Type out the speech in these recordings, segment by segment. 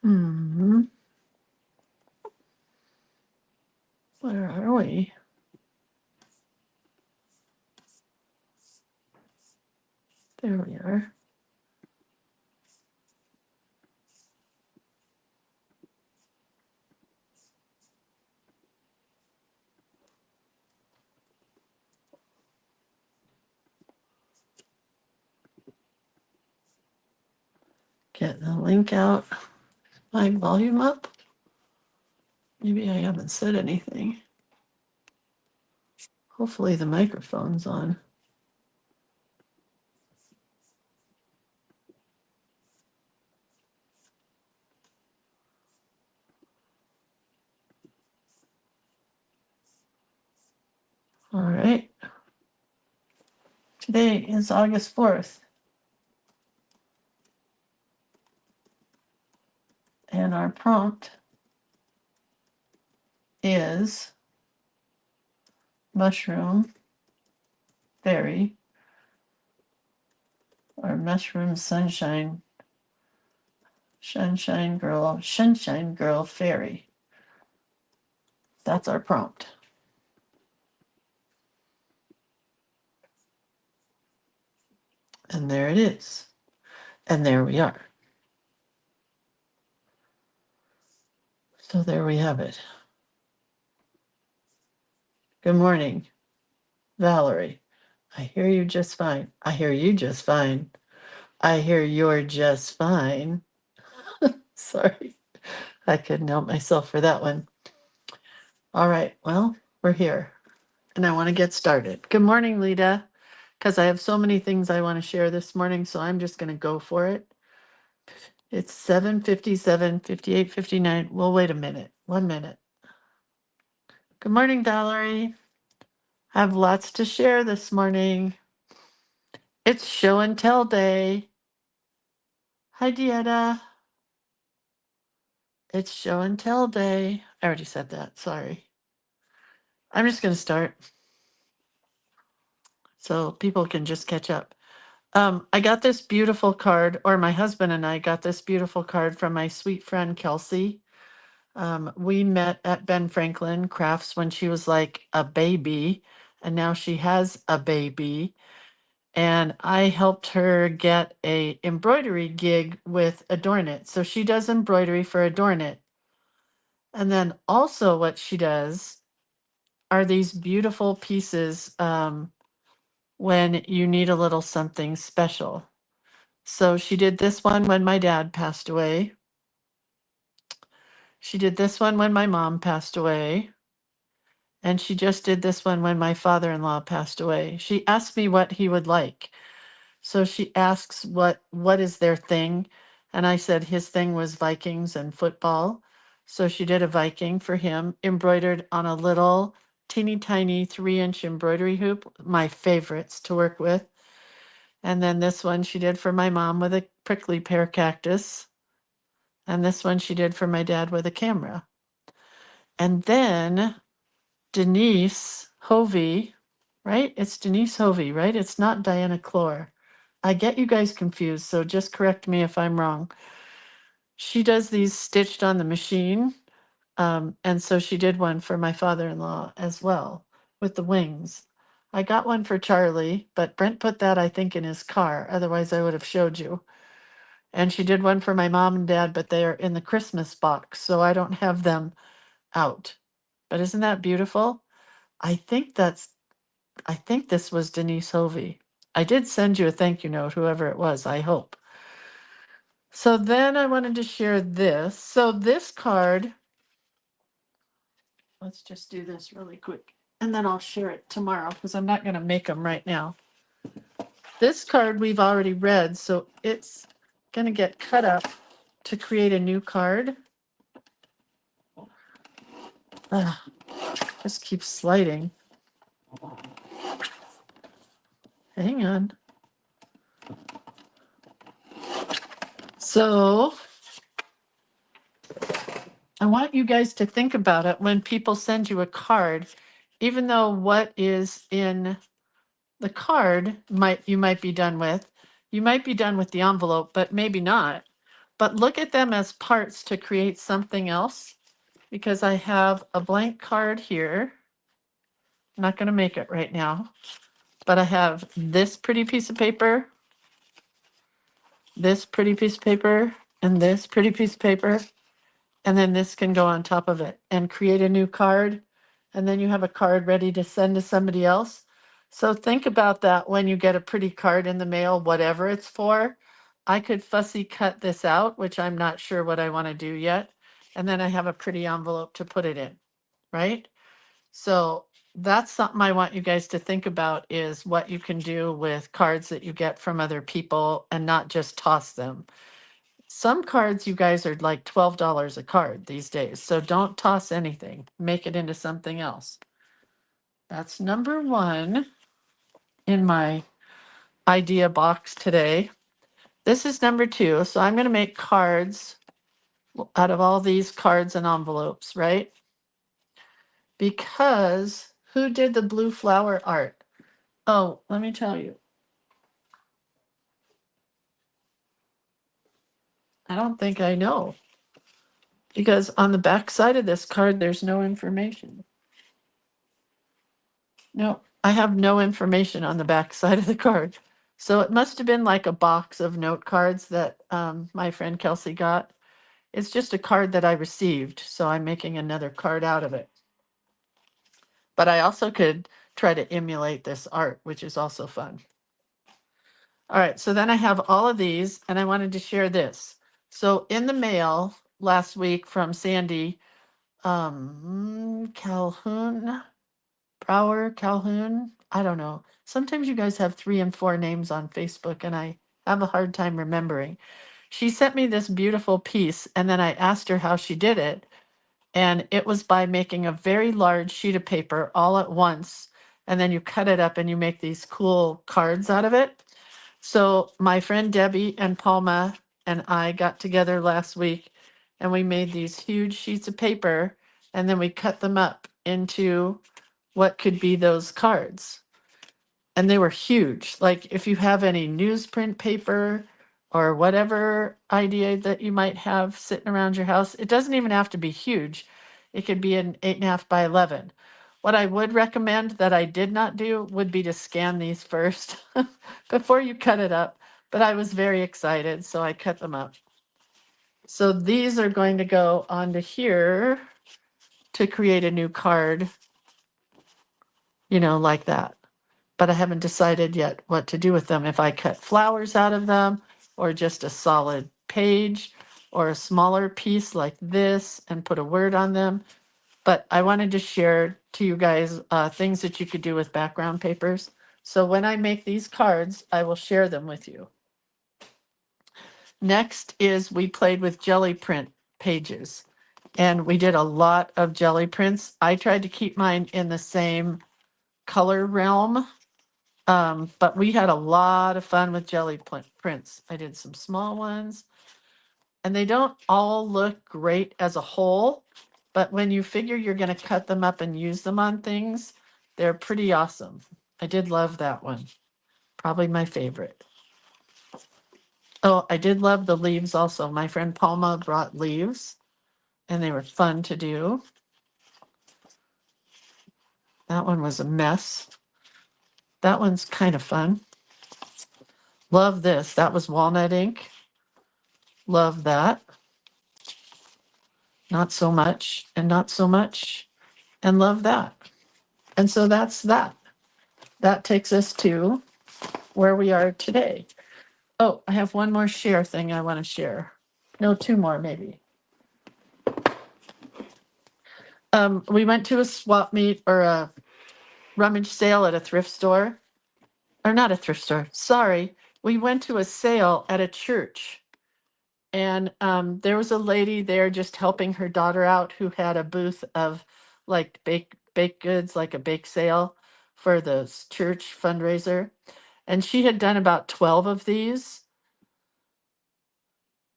Hmm. Where are we? There we are. Get the link out. My volume up. Maybe I haven't said anything. Hopefully the microphone's on. All right. Today is August 4th. And our prompt is mushroom fairy or mushroom sunshine girl fairy. That's our prompt. And there it is. And there we are. So there we have it. Good morning, Valerie. I hear you just fine. I hear you just fine. I hear you're just fine. Sorry, I couldn't help myself for that one. All right, well, we're here and I want to get started. Good morning, Lita, because I have so many things I want to share this morning, so I'm just going to go for it. It's 7:57, 58, 59. Well, wait a minute. 1 minute. Good morning, Valerie. I have lots to share this morning. It's show and tell day. Hi, Dieta. It's show and tell day. I already said that. Sorry. I'm just going to start so people can just catch up. I got this beautiful card, or my husband and I got this beautiful card from my sweet friend Kelsey. We met at Ben Franklin Crafts when she was like a baby, and now she has a baby. And I helped her get a embroidery gig with Adornit. So she does embroidery for Adornit. And then also what she does are these beautiful pieces when you need a little something special. So she did this one when my dad passed away. She did this one when my mom passed away. And she just did this one when my father-in-law passed away. She asked me what he would like. So she asks what is their thing? And I said his thing was Vikings and football. So she did a Viking for him, embroidered on a little teeny tiny 3-inch embroidery hoop, my favorites to work with. And then this one she did for my mom with a prickly pear cactus. And this one she did for my dad with a camera. And then Denise Hovey, right? It's Denise Hovey, right? It's not Diana Clore. I get you guys confused, so just correct me if I'm wrong. She does these stitched on the machine. And so she did one for my father-in-law as well with the wings. I got one for Charlie, but Brent put that, I think, in his car. Otherwise, I would have showed you. And she did one for my mom and dad, but they are in the Christmas box, so I don't have them out. But isn't that beautiful? I think this was Denise Hovey. I did send you a thank you note, whoever it was, I hope. So then I wanted to share this. So this card, let's just do this really quick, and then I'll share it tomorrow because I'm not going to make them right now. This card we've already read, so it's going to get cut up to create a new card. Just keeps sliding. Hang on. So I want you guys to think about it when people send you a card, even though what is in the card you might be done with. You might be done with the envelope, but maybe not. but look at them as parts to create something else, because I have a blank card here. I'm not going to make it right now, but I have this pretty piece of paper, this pretty piece of paper, and this pretty piece of paper. And then this can go on top of it and create a new card. And then you have a card ready to send to somebody else. So think about that when you get a pretty card in the mail, whatever it's for. I could fussy cut this out, which I'm not sure what I want to do yet. And then I have a pretty envelope to put it in, right? So that's something I want you guys to think about, is what you can do with cards that you get from other people and not just toss them. Some cards, you guys, are like $12 a card these days. So don't toss anything. Make it into something else. That's number one in my idea box today. This is number two. So I'm going to make cards out of all these cards and envelopes, right? Because who did the blue flower art? Oh, let me tell you. I don't think I know. Because on the back side of this card, there's no information. No, I have no information on the back side of the card. So it must have been like a box of note cards that my friend Kelsey got. It's just a card that I received, so I'm making another card out of it. But I also could try to emulate this art, which is also fun. All right, so then I have all of these, and I wanted to share this. So in the mail last week from Sandy Calhoun, Calhoun, I don't know. Sometimes you guys have 3 and 4 names on Facebook, and I have a hard time remembering. She sent me this beautiful piece, and then I asked her how she did it. And it was by making a very large sheet of paper all at once. And then you cut it up and you make these cool cards out of it. So my friend Debbie and Palma and I got together last week, and we made these huge sheets of paper, and then we cut them up into what could be those cards. And they were huge. Like if you have any newsprint paper or whatever idea that you might have sitting around your house, it doesn't even have to be huge. It could be an 8.5 by 11. What I would recommend that I did not do would be to scan these first before you cut it up. But I was very excited, so I cut them up. So these are going to go onto here to create a new card, you know, like that. But I haven't decided yet what to do with them. If I cut flowers out of them, or just a solid page, or a smaller piece like this and put a word on them. But I wanted to share to you guys things that you could do with background papers. So when I make these cards, I will share them with you. Next is we played with jelly print pages, and we did a lot of jelly prints. I tried to keep mine in the same color realm. But we had a lot of fun with jelly prints. I did some small ones, and they don't all look great as a whole, but when you figure you're going to cut them up and use them on things, they're pretty awesome. I did love that one. Probably my favorite. Oh, I did love the leaves also. My friend Palma brought leaves, and they were fun to do. That one was a mess. That one's kind of fun. Love this. That was walnut ink. Love that. Not so much, and not so much, and love that. And so that's that. That takes us to where we are today. Oh, I have one more share thing I want to share. No, 2 more maybe. We went to a swap meet or a rummage sale at a thrift store. Or not a thrift store, sorry. We went to a sale at a church. And there was a lady there just helping her daughter out who had a booth of like baked goods, like a bake sale for the church fundraiser. And she had done about 12 of these.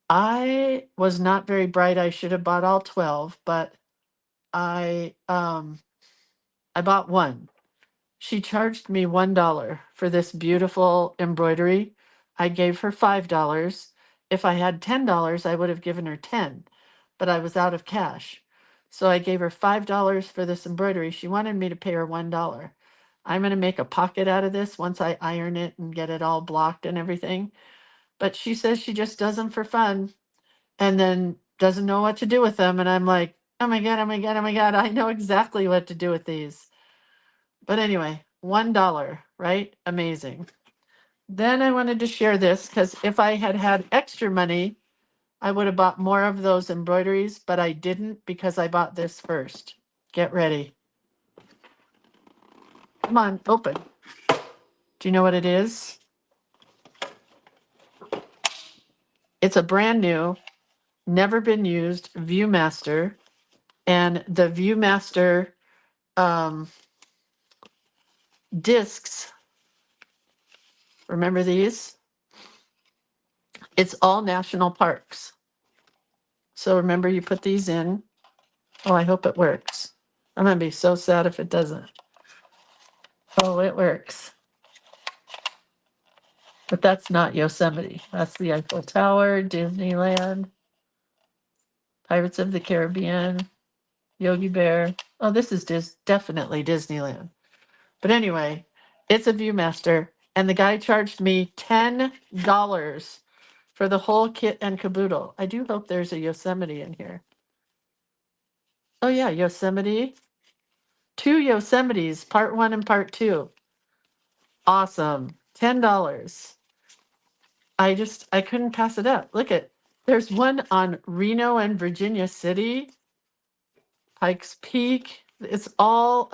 I was not very bright. I should have bought all 12, but I bought one. She charged me $1 for this beautiful embroidery. I gave her $5, if I had $10, I would have given her 10, but I was out of cash. So I gave her $5 for this embroidery. She wanted me to pay her $1. I'm going to make a pocket out of this once I iron it and get it all blocked and everything. But she says she just does them for fun and then doesn't know what to do with them. And I'm like, oh my God, oh my God, oh my God, I know exactly what to do with these. But anyway, $1, right? Amazing. Then I wanted to share this because if I had had extra money, I would have bought more of those embroideries, but I didn't because I bought this first. Get ready. Come on, open. Do you know what it is? It's a brand new, never been used ViewMaster. And the ViewMaster discs, remember these? It's all national parks. So remember, you put these in. Oh, I hope it works. I'm going to be so sad if it doesn't. Oh, it works. But that's not Yosemite. That's the Eiffel Tower, Disneyland, Pirates of the Caribbean, Yogi Bear. Oh, this is definitely Disneyland. But anyway, it's a ViewMaster, and the guy charged me $10 for the whole kit and caboodle. I do hope there's a Yosemite in here. Oh yeah, Yosemite. 2 Yosemites, part 1 and part 2. Awesome. $10. I couldn't pass it up. Look at, there's one on Reno and Virginia City, Pikes Peak. It's all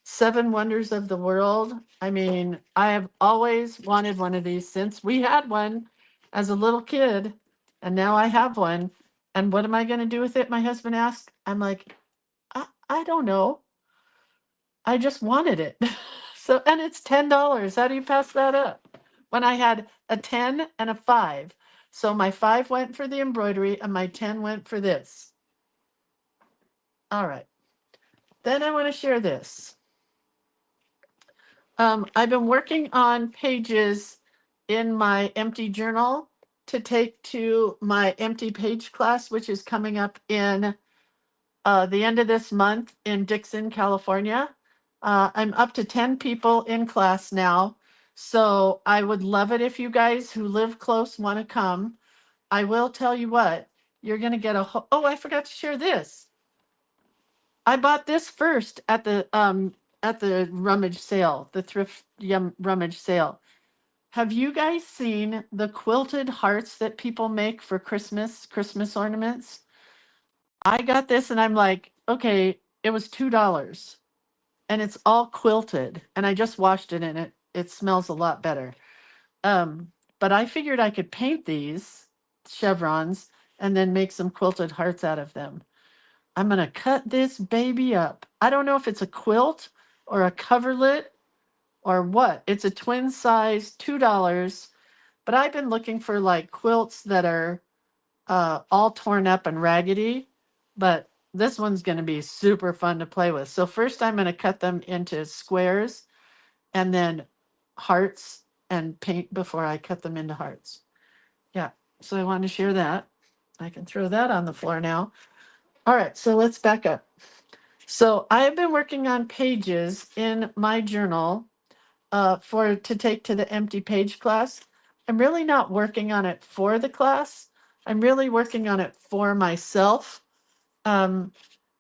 7 wonders of the world. I mean, I have always wanted one of these since we had one as a little kid, and now I have one. And what am I going to do with it? My husband asked. I'm like, I don't know. I just wanted it. So, and it's $10. How do you pass that up? When I had a 10 and a 5. So my 5 went for the embroidery and my 10 went for this. All right. Then I want to share this. I've been working on pages in my empty journal to take to my empty page class, which is coming up in the end of this month in Dixon, California. I'm up to 10 people in class now. So I would love it if you guys who live close want to come. I will tell you what, you're going to get oh, I forgot to share this. I bought this first at the rummage sale, the thrift rummage sale. Have you guys seen the quilted hearts that people make for Christmas ornaments? I got this and I'm like, okay, it was $2 and it's all quilted and I just washed it and it smells a lot better. But I figured I could paint these chevrons and then make some quilted hearts out of them. I'm going to cut this baby up. I don't know if it's a quilt or a coverlet or what. It's a twin size, $2. But I've been looking for like quilts that are all torn up and raggedy. But this one's going to be super fun to play with. So first I'm going to cut them into squares and then hearts and paint before I cut them into hearts. Yeah, so I wanted to share that. I can throw that on the floor now. All right, so let's back up. So I have been working on pages in my journal to take to the empty page class. I'm really not working on it for the class. I'm really working on it for myself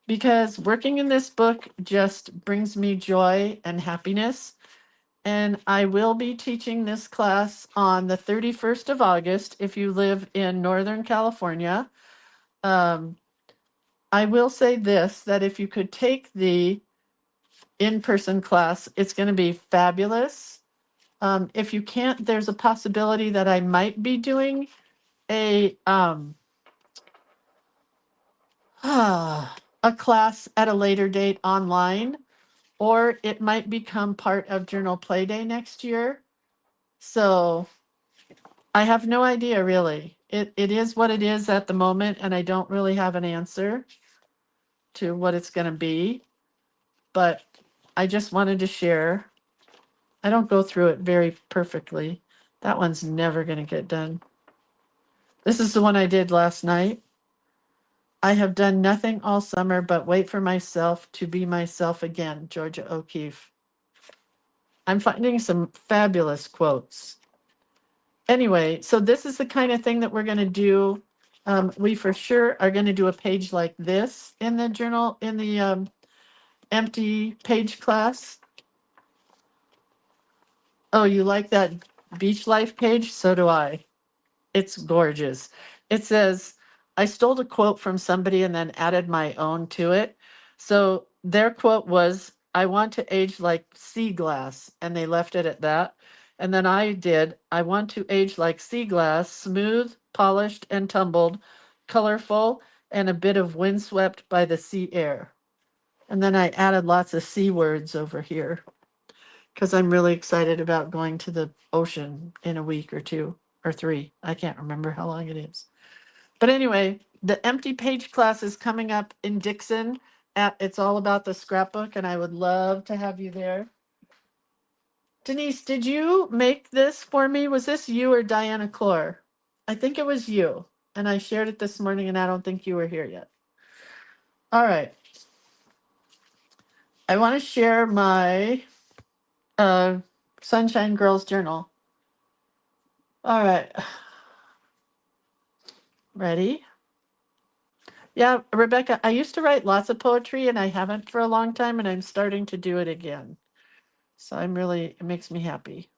because working in this book just brings me joy and happiness. And I will be teaching this class on the 31st of August if you live in Northern California. I will say this, that if you could take the in-person class, it's going to be fabulous. If you can't, there's a possibility that I might be doing a class at a later date online, or it might become part of Journal Play Day next year. So I have no idea really. It is what it is at the moment, and I don't really have an answer to what it's going to be. But I just wanted to share. I don't go through it very perfectly. That one's never going to get done. This is the one I did last night. I have done nothing all summer but wait for myself to be myself again, Georgia O'Keeffe. I'm finding some fabulous quotes. Anyway, so this is the kind of thing that we're going to do. We for sure are going to do a page like this in the journal, in the empty page class. Oh, you like that beach life page? So do I. It's gorgeous. It says, I stole a quote from somebody and then added my own to it. So their quote was, I want to age like sea glass. And they left it at that. And then I did, I want to age like sea glass, smooth, polished, and tumbled, colorful, and a bit of windswept by the sea air. And then I added lots of sea words over here because I'm really excited about going to the ocean in a week or 2 or 3. I can't remember how long it is. But anyway, the empty page class is coming up in Dixon. It's all about the scrapbook, and I would love to have you there. Denise, did you make this for me? Was this you or Diana Clore? I think it was you. And I shared it this morning, and I don't think you were here yet. All right. I want to share my Sunshine Girls Journal. All right. Ready? Yeah, Rebecca, I used to write lots of poetry and I haven't for a long time, and I'm starting to do it again. So it makes me happy.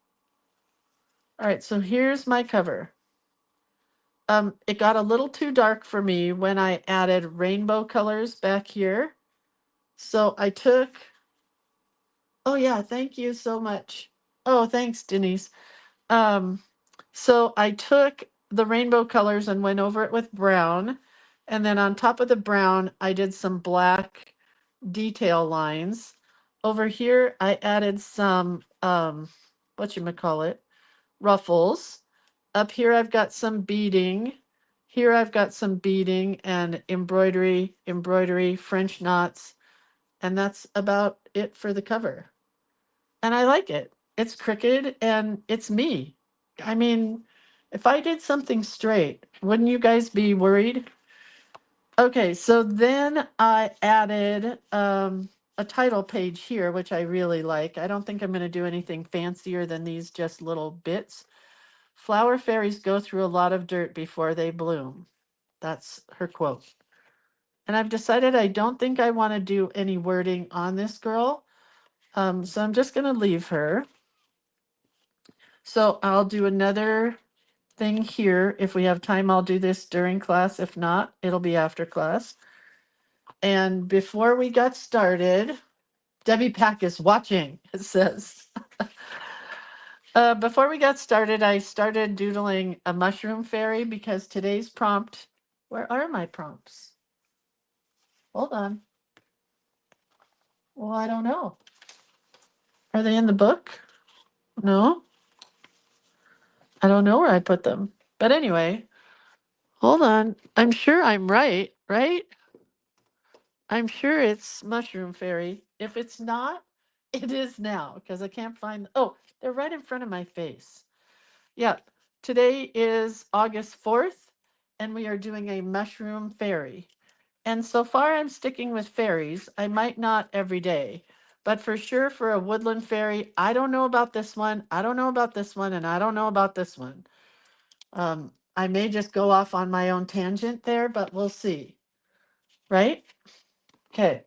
All right, so here's my cover. It got a little too dark for me when I added rainbow colors back here. So I took, oh yeah, thank you so much. Oh, thanks, Denise. Um, so I took the rainbow colors and went over it with brown. And then on top of the brown, I did some black detail lines. Over here, I added some, whatchamacallit, ruffles. Up here, I've got some beading. Here, I've got some beading and embroidery, French knots. And that's about it for the cover. And I like it. It's crooked and it's me. I mean, if I did something straight, wouldn't you guys be worried? Okay, so then I added a title page here, which I really like. I don't think I'm going to do anything fancier than these just little bits. Flower fairies go through a lot of dirt before they bloom. That's her quote. And I've decided I don't think I want to do any wording on this girl. So I'm just going to leave her. So I'll do another thing here. If we have time, I'll do this during class. If not, it'll be after class. And before we got started, Debbie Pack is watching, it says. Before we got started, I started doodling a mushroom fairy because today's prompt, where are my prompts? Hold on. Well, I don't know. Are they in the book? No. I don't know where I put them. But anyway, hold on. I'm sure I'm right, right? I'm sure it's mushroom fairy. If it's not, it is now because I can't find. Oh, they're right in front of my face. Yeah, today is August 4th, and we are doing a mushroom fairy. And so far, I'm sticking with fairies. I might not every day, but for sure for a woodland fairy, I don't know about this one. I don't know about this one, and I don't know about this one. I may just go off on my own tangent there, but we'll see. Right? Okay.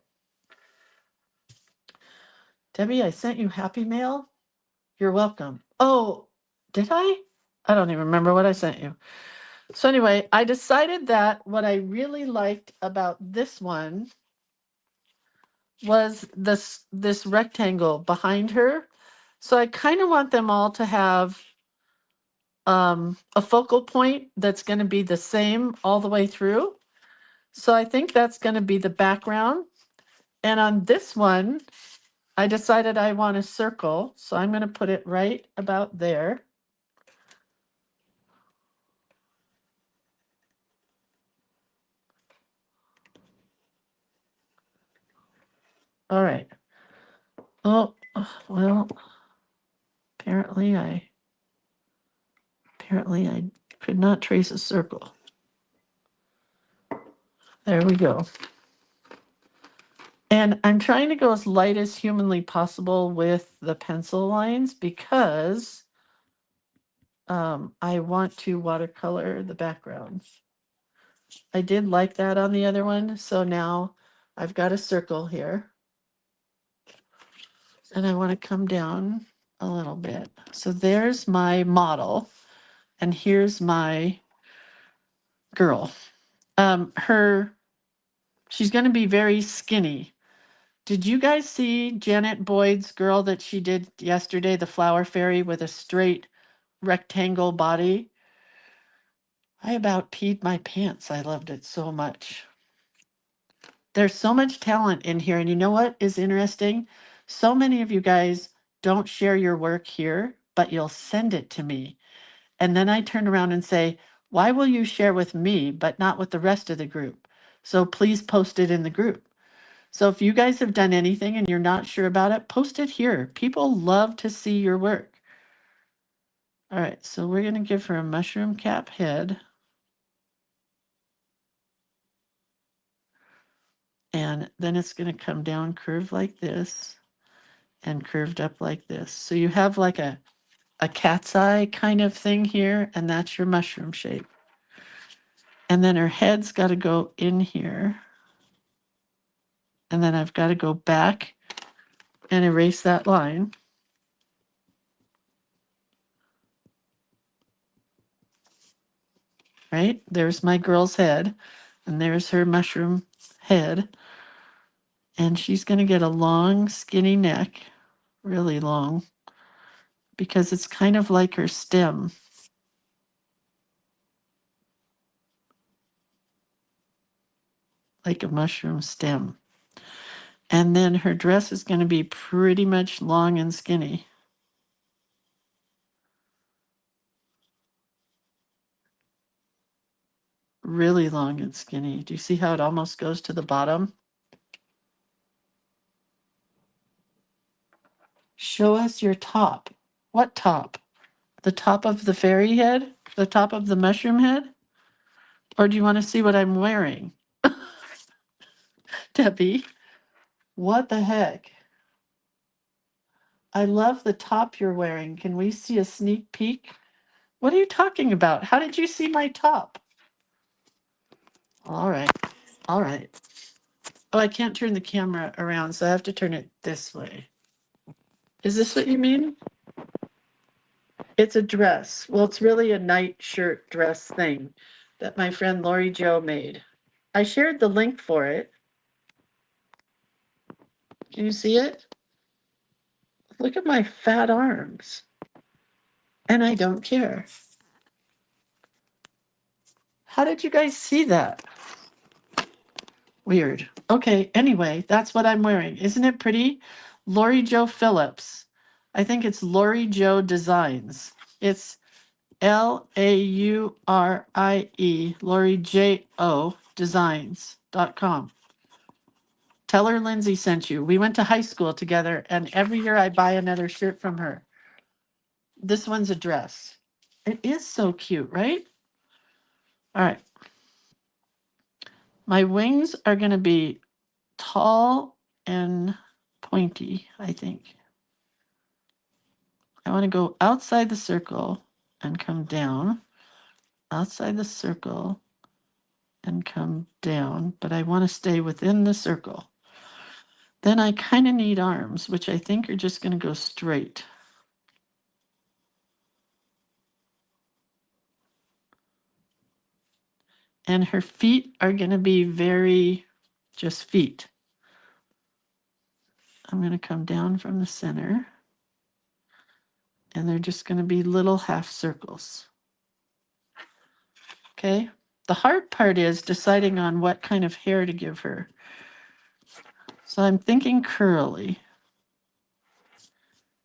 Debbie, I sent you happy mail. You're welcome. Oh, did I? I don't even remember what I sent you. So anyway, I decided that what I really liked about this one was this rectangle behind her. So I kind of want them all to have a focal point that's going to be the same all the way through. So I think that's going to be the background. And on this one, I decided I want a circle. So I'm going to put it right about there. All right. Oh, well, apparently I Could not trace a circle. There we go. And I'm trying to go as light as humanly possible with the pencil lines because I want to watercolor the backgrounds. I did like that on the other one, so now I've got a circle here. And I want to come down a little bit. So there's my model, and here's my girl. She's going to be very skinny. Did you guys see Janet Boyd's girl that she did yesterday, the flower fairy with a straight rectangle body? I about peed my pants. I loved it so much. There's so much talent in here. And you know what is interesting? So many of you guys don't share your work here, but you'll send it to me. And then I turn around and say, why will you share with me, but not with the rest of the group? So please post it in the group. So if you guys have done anything and you're not sure about it, post it here. People love to see your work. All right, so we're going to give her a mushroom cap head. And then it's going to come down curved like this and curved up like this. So you have like a cat's eye kind of thing here, and that's your mushroom shape. And then her head's got to go in here. And then I've got to go back and erase that line. Right? There's my girl's head, and there's her mushroom head. And she's going to get a long, skinny neck, really long, because it's kind of like her stem. Like a mushroom stem. And then her dress is going to be pretty much long and skinny. Really long and skinny. Do you see how it almost goes to the bottom? Show us your top. What top? The top of the fairy head? The top of the mushroom head? Or do you want to see what I'm wearing? Debbie, what the heck? I love the top you're wearing. Can we see a sneak peek? What are you talking about? How did you see my top? All right. All right. Oh, I can't turn the camera around, so I have to turn it this way. Is this what you mean? It's a dress. Well, it's really a night shirt dress thing that my friend Lori Jo made. I shared the link for it. Can you see it? Look at my fat arms. And I don't care. How did you guys see that? Weird. Okay, anyway, that's what I'm wearing. Isn't it pretty? Lori Jo Phillips. I think it's Lori Jo Designs. It's Laurie, Lori J-O, designs.com. Tell her Lindsay sent you. We went to high school together, and every year I buy another shirt from her. This one's a dress. It is so cute, right? All right. My wings are going to be tall and pointy, I think. I want to go outside the circle and come down, outside the circle and come down, but I want to stay within the circle. Then I kind of need arms, which I think are just going to go straight. And her feet are going to be very just feet. I'm going to come down from the center. And they're just going to be little half circles. Okay. The hard part is deciding on what kind of hair to give her. So I'm thinking curly.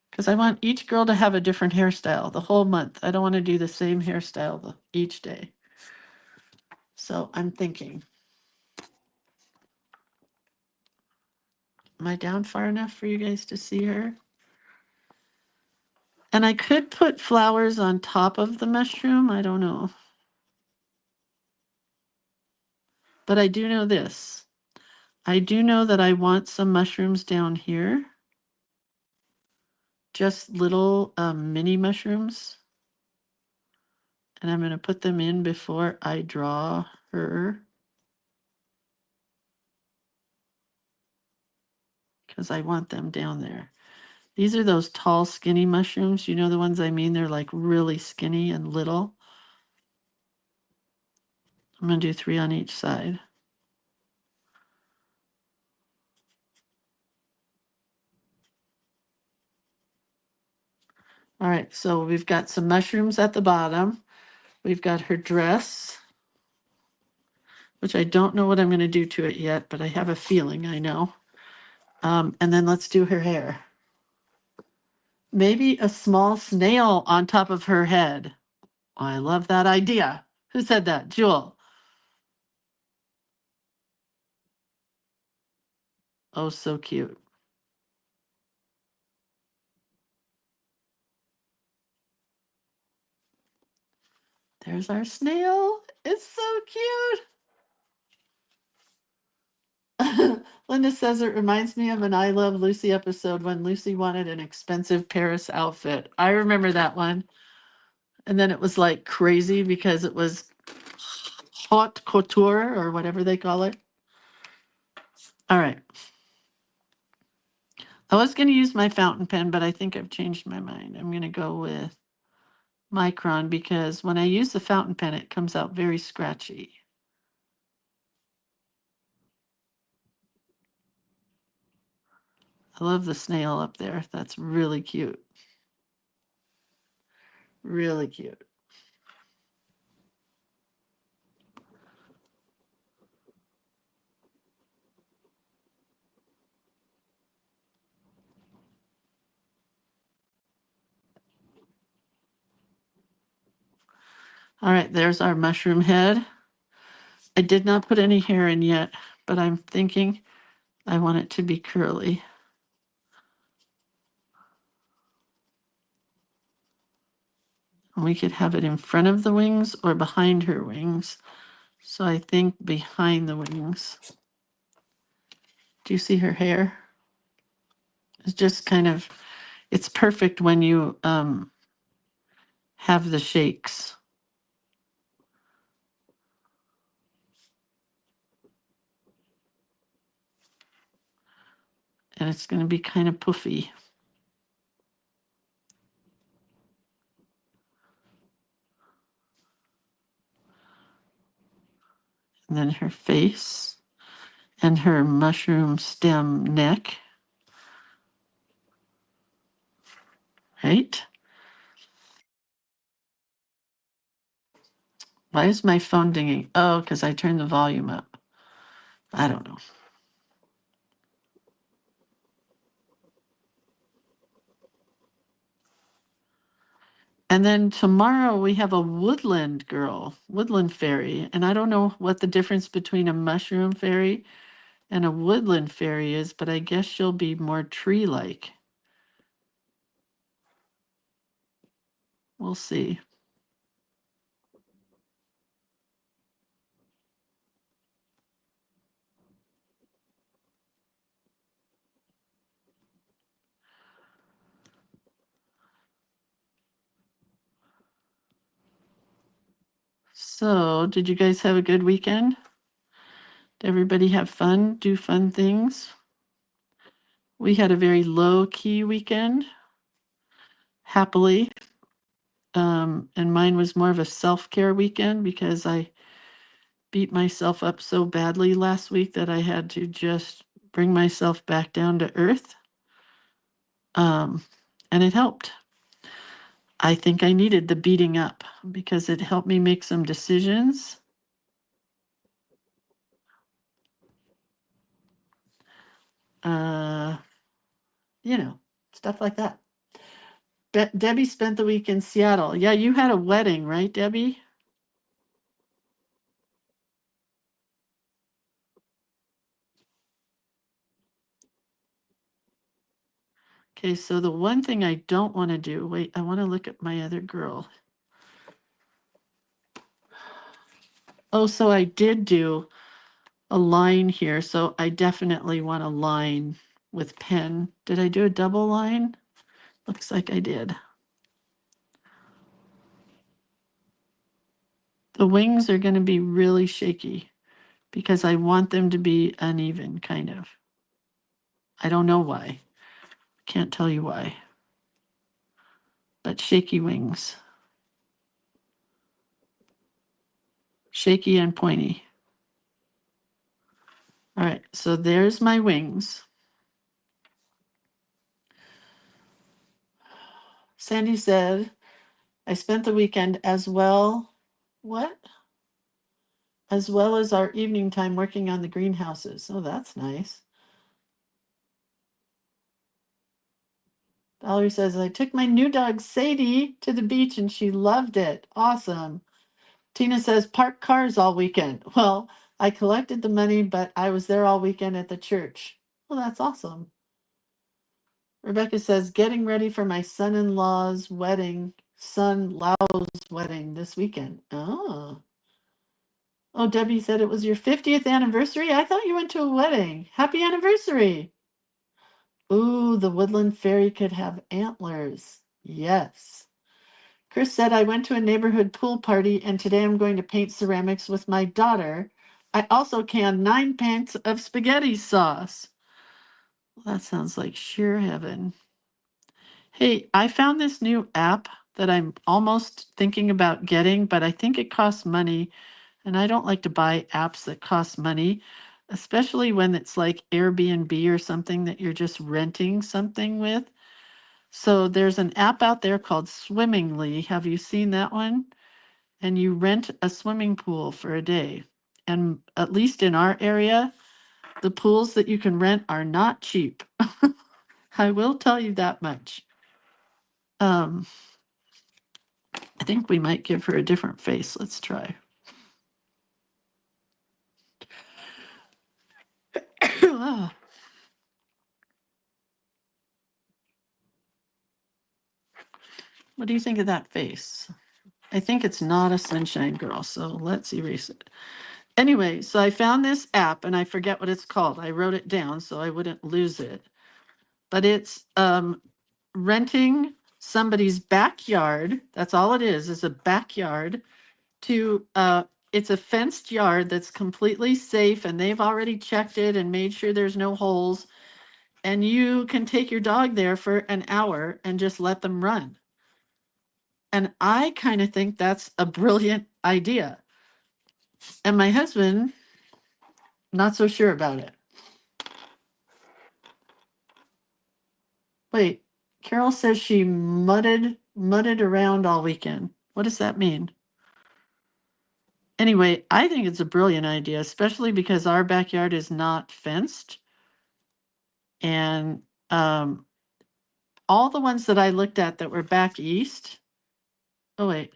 Because I want each girl to have a different hairstyle the whole month. I don't want to do the same hairstyle each day. So I'm thinking. Am I down far enough for you guys to see her? And I could put flowers on top of the mushroom. I don't know. But I do know this. I do know that I want some mushrooms down here. Just little mini mushrooms. And I'm going to put them in before I draw her. Because I want them down there. These are those tall, skinny mushrooms. You know the ones I mean? They're like really skinny and little. I'm going to do 3 on each side. All right, so we've got some mushrooms at the bottom. We've got her dress, which I don't know what I'm going to do to it yet, but I have a feeling I know. And then let's do her hair. Maybe a small snail on top of her head. I love that idea. Who said that? Jewel. Oh, so cute. There's our snail. It's so cute. Linda says it reminds me of an I Love Lucy episode when Lucy wanted an expensive Paris outfit. I remember that one. And then it was like crazy because it was haute couture or whatever they call it. All right. I was going to use my fountain pen, but I think I've changed my mind. I'm going to go with Micron because when I use the fountain pen, it comes out very scratchy. I love the snail up there. That's really cute. Really cute. All right, there's our mushroom head. I did not put any hair in yet, but I'm thinking I want it to be curly. We could have it in front of the wings or behind her wings. So I think behind the wings. Do you see her hair? It's just kind of, it's perfect when you have the shakes. And it's going to be kind of poofy. And then her face and her mushroom stem neck. Right? Why is my phone dinging? Oh, because I turned the volume up. I don't know. And then tomorrow we have a woodland girl, woodland fairy. And I don't know what the difference between a mushroom fairy and a woodland fairy is, but I guess she'll be more tree-like. We'll see. So, did you guys have a good weekend? Did everybody have fun, do fun things? We had a very low-key weekend, happily. And mine was more of a self-care weekend because I beat myself up so badly last week that I had to just bring myself back down to earth. And it helped. I think I needed the beating up because it helped me make some decisions. You know, stuff like that. Debbie spent the week in Seattle. Yeah, you had a wedding, right, Debbie? Okay, so the one thing I don't want to do, wait, I want to look at my other girl. Oh, so I did do a line here, so I definitely want a line with pen. Did I do a double line? Looks like I did. The wings are going to be really shaky because I want them to be uneven, kind of. I don't know why. Can't tell you why. But shaky wings. Shaky and pointy. All right, so there's my wings. Sandy said, I spent the weekend as well. What? As well as our evening time working on the greenhouses. Oh, that's nice. Valerie says, I took my new dog Sadie to the beach and she loved it. Awesome. Tina says, park cars all weekend. Well, I collected the money, but I was there all weekend at the church. Well, that's awesome. Rebecca says, getting ready for my son-in-law's wedding, son Lao's wedding this weekend. Oh. Oh, Debbie said it was your 50th anniversary. I thought you went to a wedding. Happy anniversary. Ooh, the woodland fairy could have antlers. Yes. Chris said, I went to a neighborhood pool party and today I'm going to paint ceramics with my daughter. I also canned 9 pints of spaghetti sauce. Well, that sounds like sheer heaven. Hey, I found this new app that I'm almost thinking about getting, but I think it costs money. And I don't like to buy apps that cost money, especially when it's like Airbnb or something that you're just renting something with. So there's an app out there called Swimmingly. Have you seen that one? And you rent a swimming pool for a day. And at least in our area, the pools that you can rent are not cheap. I will tell you that much. I think we might give her a different face. Let's try. Ah. What do you think of that face? I think it's not a sunshine girl, so let's erase it. Anyway, so I found this app and I forget what it's called. I wrote it down so I wouldn't lose it. But it's renting somebody's backyard. That's all it is a backyard to it's a fenced yard that's completely safe and they've already checked it and made sure there's no holes. And you can take your dog there for an hour and just let them run. And I kind of think that's a brilliant idea. And my husband, not so sure about it. Wait, Carol says she mudded around all weekend. What does that mean? Anyway, I think it's a brilliant idea, especially because our backyard is not fenced. And all the ones that I looked at that were back east. Oh, wait.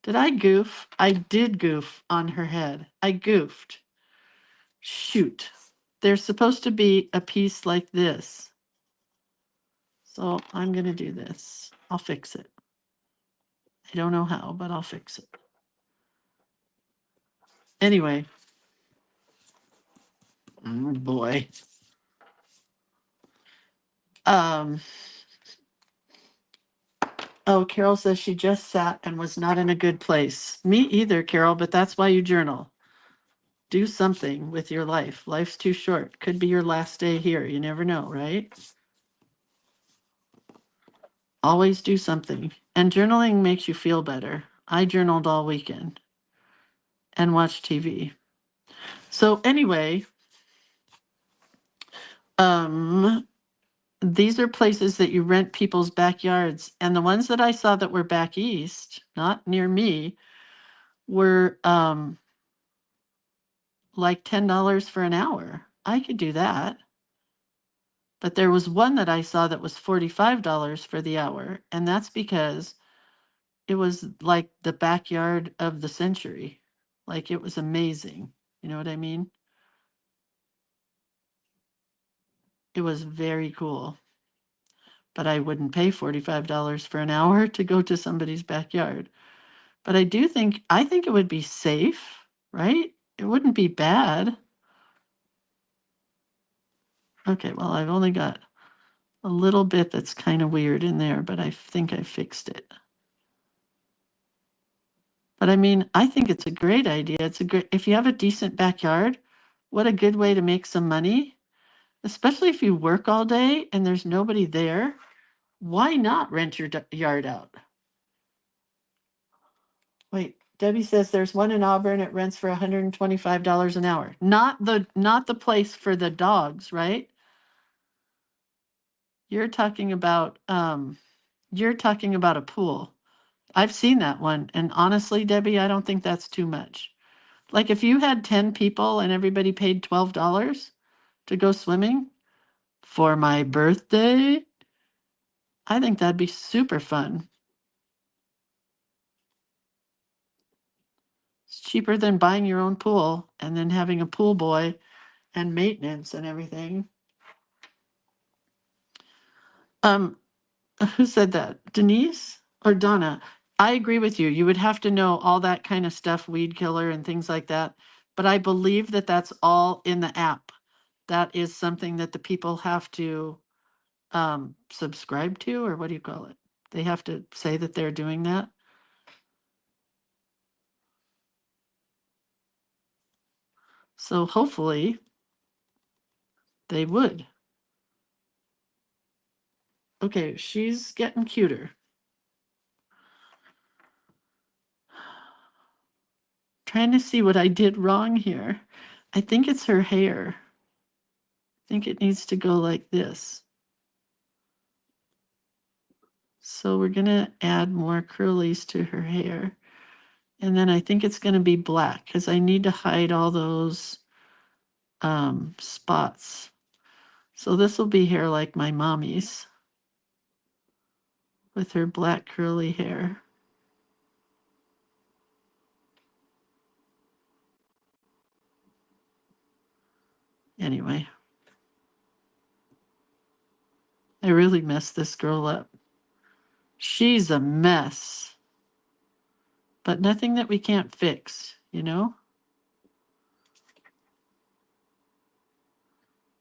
Did I goof? I did goof on her head. I goofed. Shoot. There's supposed to be a piece like this. So I'm going to do this. I'll fix it. I don't know how, but I'll fix it. Anyway. Oh boy. Oh, Carol says she just sat and was not in a good place. Me either, Carol, but that's why you journal. Do something with your life. Life's too short. Could be your last day here. You never know, right? Always do something. And journaling makes you feel better. I journaled all weekend and watched TV. So anyway, these are places that you rent people's backyards. And the ones that I saw that were back east, not near me, were like $10 for an hour. I could do that. But there was one that I saw that was $45 for the hour. And that's because it was like the backyard of the century. Like it was amazing. You know what I mean? It was very cool. But I wouldn't pay $45 for an hour to go to somebody's backyard. But I think it would be safe, right? It wouldn't be bad. Okay, well, I've only got a little bit that's kind of weird in there, but I think I fixed it. But I mean, I think it's a great idea. It's a great, if you have a decent backyard, what a good way to make some money, especially if you work all day and there's nobody there. Why not rent your yard out? Wait, Debbie says there's one in Auburn. It rents for $125 an hour. Not the place for the dogs, right? You're talking about a pool. I've seen that one, and honestly, Debbie, I don't think that's too much. Like if you had 10 people and everybody paid $12 to go swimming for my birthday, I think that'd be super fun. It's cheaper than buying your own pool and then having a pool boy and maintenance and everything. Um, who said that? Denise or Donna? I agree with you. You would have to know all that kind of stuff, weed killer and things like that. But I believe that that's all in the app. That is something that the people have to subscribe to, or what do you call it? They have to say that they're doing that. So hopefully they would. Okay, she's getting cuter. Trying to see what I did wrong here. I think it's her hair. I think it needs to go like this. So we're gonna add more curlies to her hair. And then I think it's gonna be black because I need to hide all those spots. So this will be hair like my mommy's with her black curly hair. Anyway, I really messed this girl up. She's a mess, but nothing that we can't fix, you know?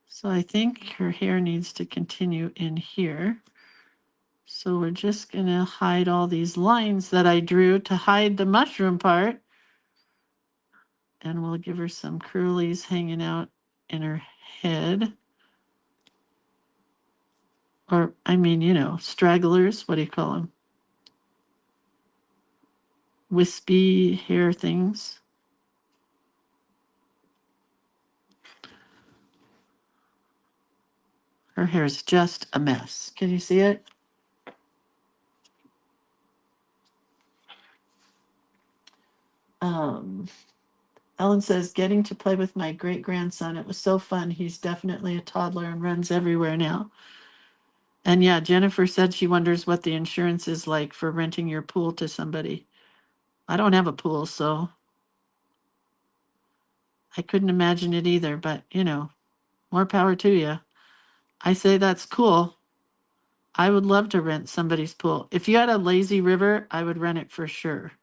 So I think her hair needs to continue in here. So we're just gonna hide all these lines that I drew to hide the mushroom part. And we'll give her some curlies hanging out in her head. Or, I mean, you know, stragglers, what do you call them? Wispy hair things. Her hair is just a mess. Can you see it? Ellen says, getting to play with my great grandson. It was so fun. He's definitely a toddler and runs everywhere now. And yeah, Jennifer said she wonders what the insurance is like for renting your pool to somebody. I don't have a pool, so I couldn't imagine it either, but you know, more power to you. I say that's cool. I would love to rent somebody's pool. If you had a lazy river, I would rent it for sure.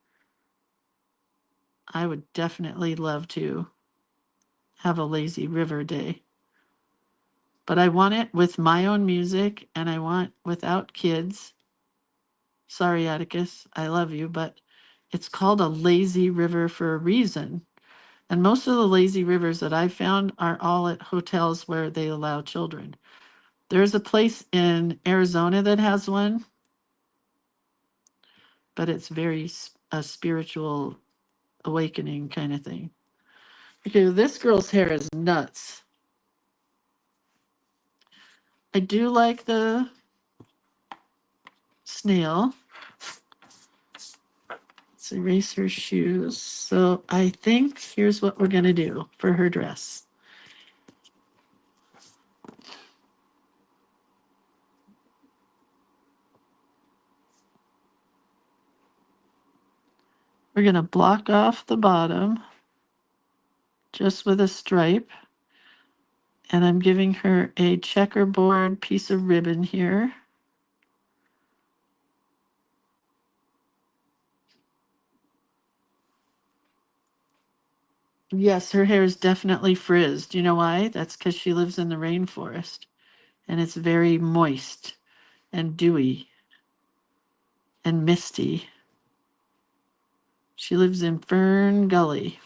I would definitely love to have a lazy river day. But I want it with my own music and I want without kids. Sorry, Atticus, I love you, but it's called a lazy river for a reason. And most of the lazy rivers that I've found are all at hotels where they allow children. There's a place in Arizona that has one, but it's very a spiritual awakening kind of thing. Okay, this girl's hair is nuts. I do like the snail. Let's erase her shoes. So I think here's what we're gonna do for her dress. We're gonna block off the bottom just with a stripe. And I'm giving her a checkerboard piece of ribbon here. Yes, her hair is definitely frizzed. You know why? That's because she lives in the rainforest and it's very moist and dewy and misty. She lives in Fern Gully.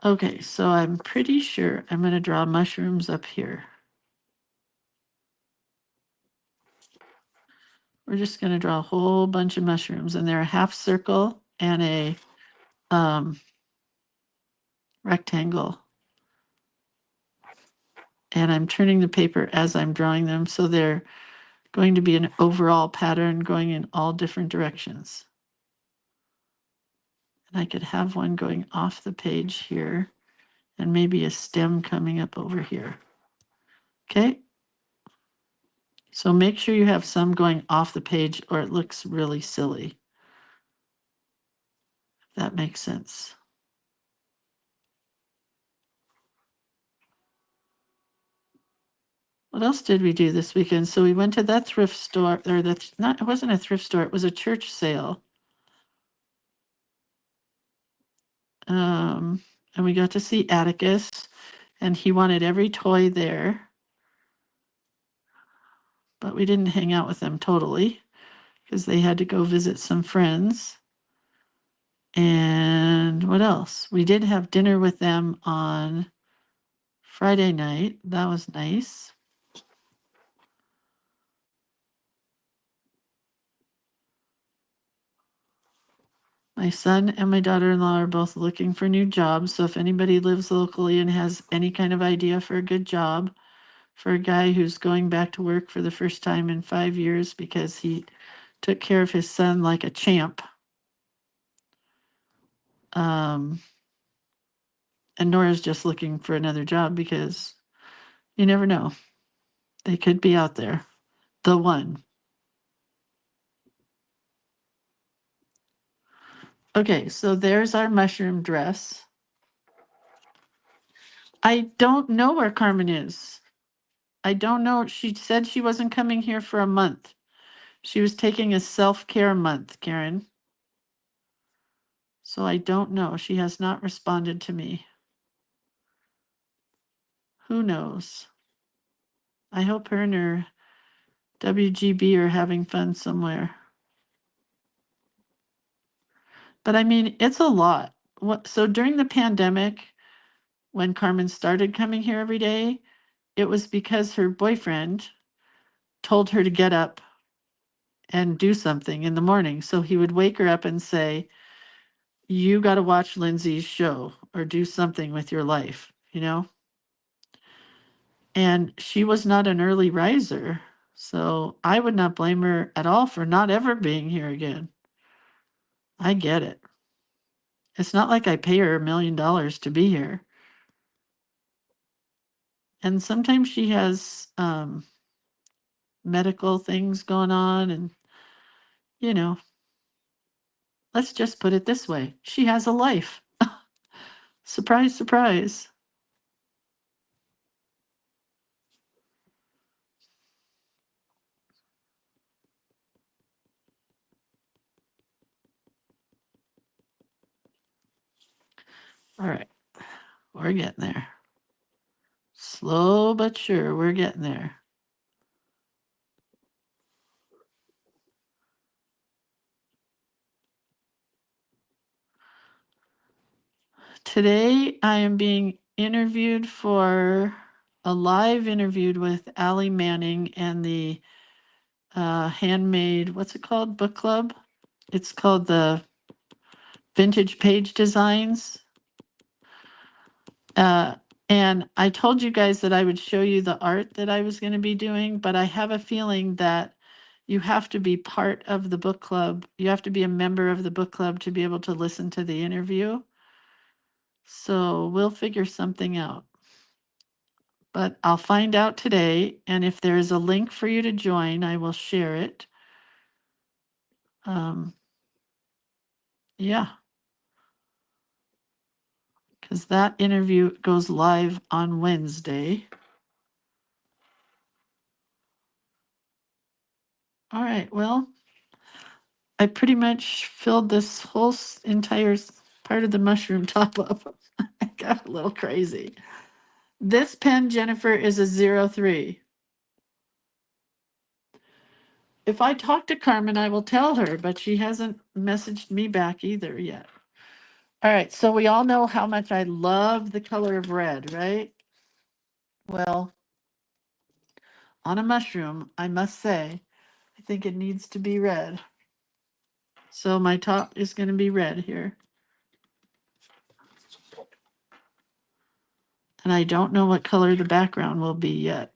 Okay, so I'm pretty sure I'm going to draw mushrooms up here. We're just going to draw a whole bunch of mushrooms, and they're a half circle and a rectangle. And I'm turning the paper as I'm drawing them, so they're going to be an overall pattern going in all different directions. And I could have one going off the page here, and maybe a stem coming up over here. Okay? So make sure you have some going off the page or it looks really silly. If that makes sense. What else did we do this weekend? So we went to that thrift store, or that's not, it wasn't a thrift store, it was a church sale. And we got to see Atticus, and he wanted every toy there. But we didn't hang out with them totally because they had to go visit some friends. And what else? We did have dinner with them on Friday night. That was nice. My son and my daughter-in-law are both looking for new jobs. So if anybody lives locally and has any kind of idea for a good job for a guy who's going back to work for the first time in 5 years because he took care of his son like a champ. And Nora's just looking for another job because you never know. They could be out there. The one. Okay, so there's our mushroom dress. I don't know where Carmen is. I don't know. She said she wasn't coming here for a month. She was taking a self-care month, Karen. So I don't know. She has not responded to me. Who knows? I hope her and her WGB are having fun somewhere. But I mean, it's a lot. So during the pandemic, when Carmen started coming here every day, it was because her boyfriend told her to get up and do something in the morning. So he would wake her up and say, you got to watch Lindsay's show or do something with your life, you know? And she was not an early riser. So I would not blame her at all for not ever being here again. I get it. It's not like I pay her $1 million to be here. And sometimes she has medical things going on, and, you know, let's just put it this way. She has a life. Surprise, surprise. All right, we're getting there. Slow but sure, we're getting there. Today I am being interviewed for a live interview with Allie Manning and the handmade, what's it called? Book club? It's called the Vintage Page Designs. And I told you guys that I would show you the art that I was going to be doing, but I have a feeling that you have to be part of the book club. You have to be a member of the book club to be able to listen to the interview. So we'll figure something out. But I'll find out today, and if there is a link for you to join, I will share it. Yeah. Because that interview goes live on Wednesday. All right, well, I pretty much filled this whole entire part of the mushroom top up. I got a little crazy. This pen, Jennifer, is a 03. If I talk to Carmen, I will tell her, but she hasn't messaged me back either yet. All right, so we all know how much I love the color of red, right? Well, on a mushroom, I must say, I think it needs to be red. So my top is going to be red here. And I don't know what color the background will be yet.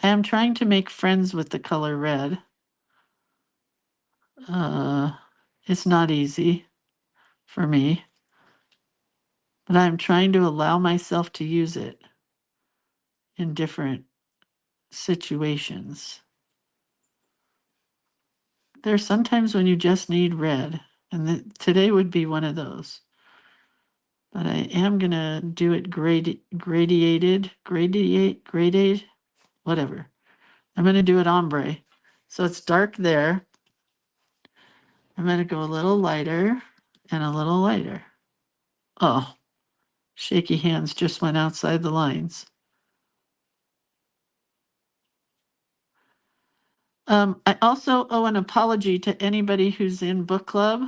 I am trying to make friends with the color red. It's not easy for me, but I'm trying to allow myself to use it in different situations. There's sometimes when you just need red, and today would be one of those. But I am gonna do it gradiate, whatever. I'm gonna do it ombre. So it's dark there. I'm gonna go a little lighter and a little lighter. Oh, shaky hands just went outside the lines. I also owe an apology to anybody who's in book club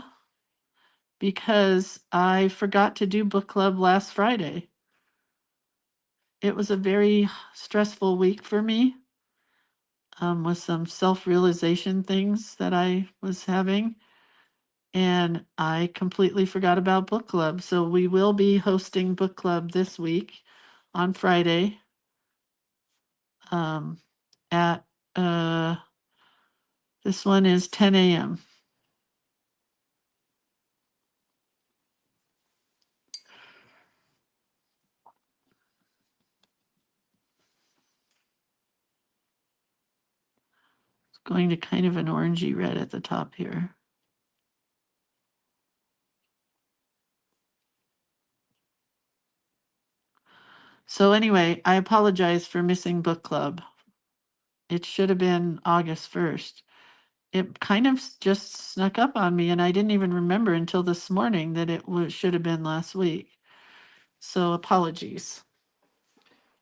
because I forgot to do book club last Friday. It was a very stressful week for me with some self-realization things that I was having. And I completely forgot about book club. So we will be hosting book club this week on Friday at this one is 10 a.m. It's going to kind of an orangey red at the top here. So anyway, I apologize for missing book club. It should have been August 1st. It kind of just snuck up on me, and I didn't even remember until this morning that it should have been last week. So apologies.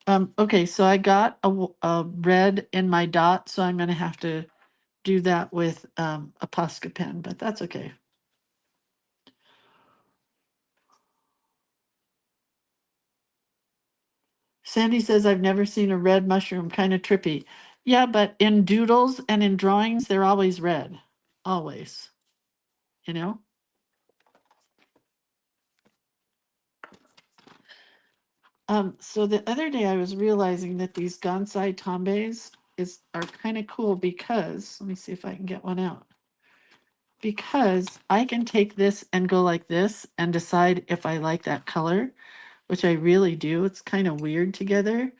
Okay, so I got a red in my dot, so I'm going to have to do that with a Posca pen, but that's okay. Sandy says, I've never seen a red mushroom, kind of trippy. Yeah, but in doodles and in drawings, they're always red. Always. You know? So the other day I was realizing that these Gansai Tambes are kind of cool because, let me see if I can get one out. Because I can take this and go like this and decide if I like that color, which I really do. It's kind of weird together,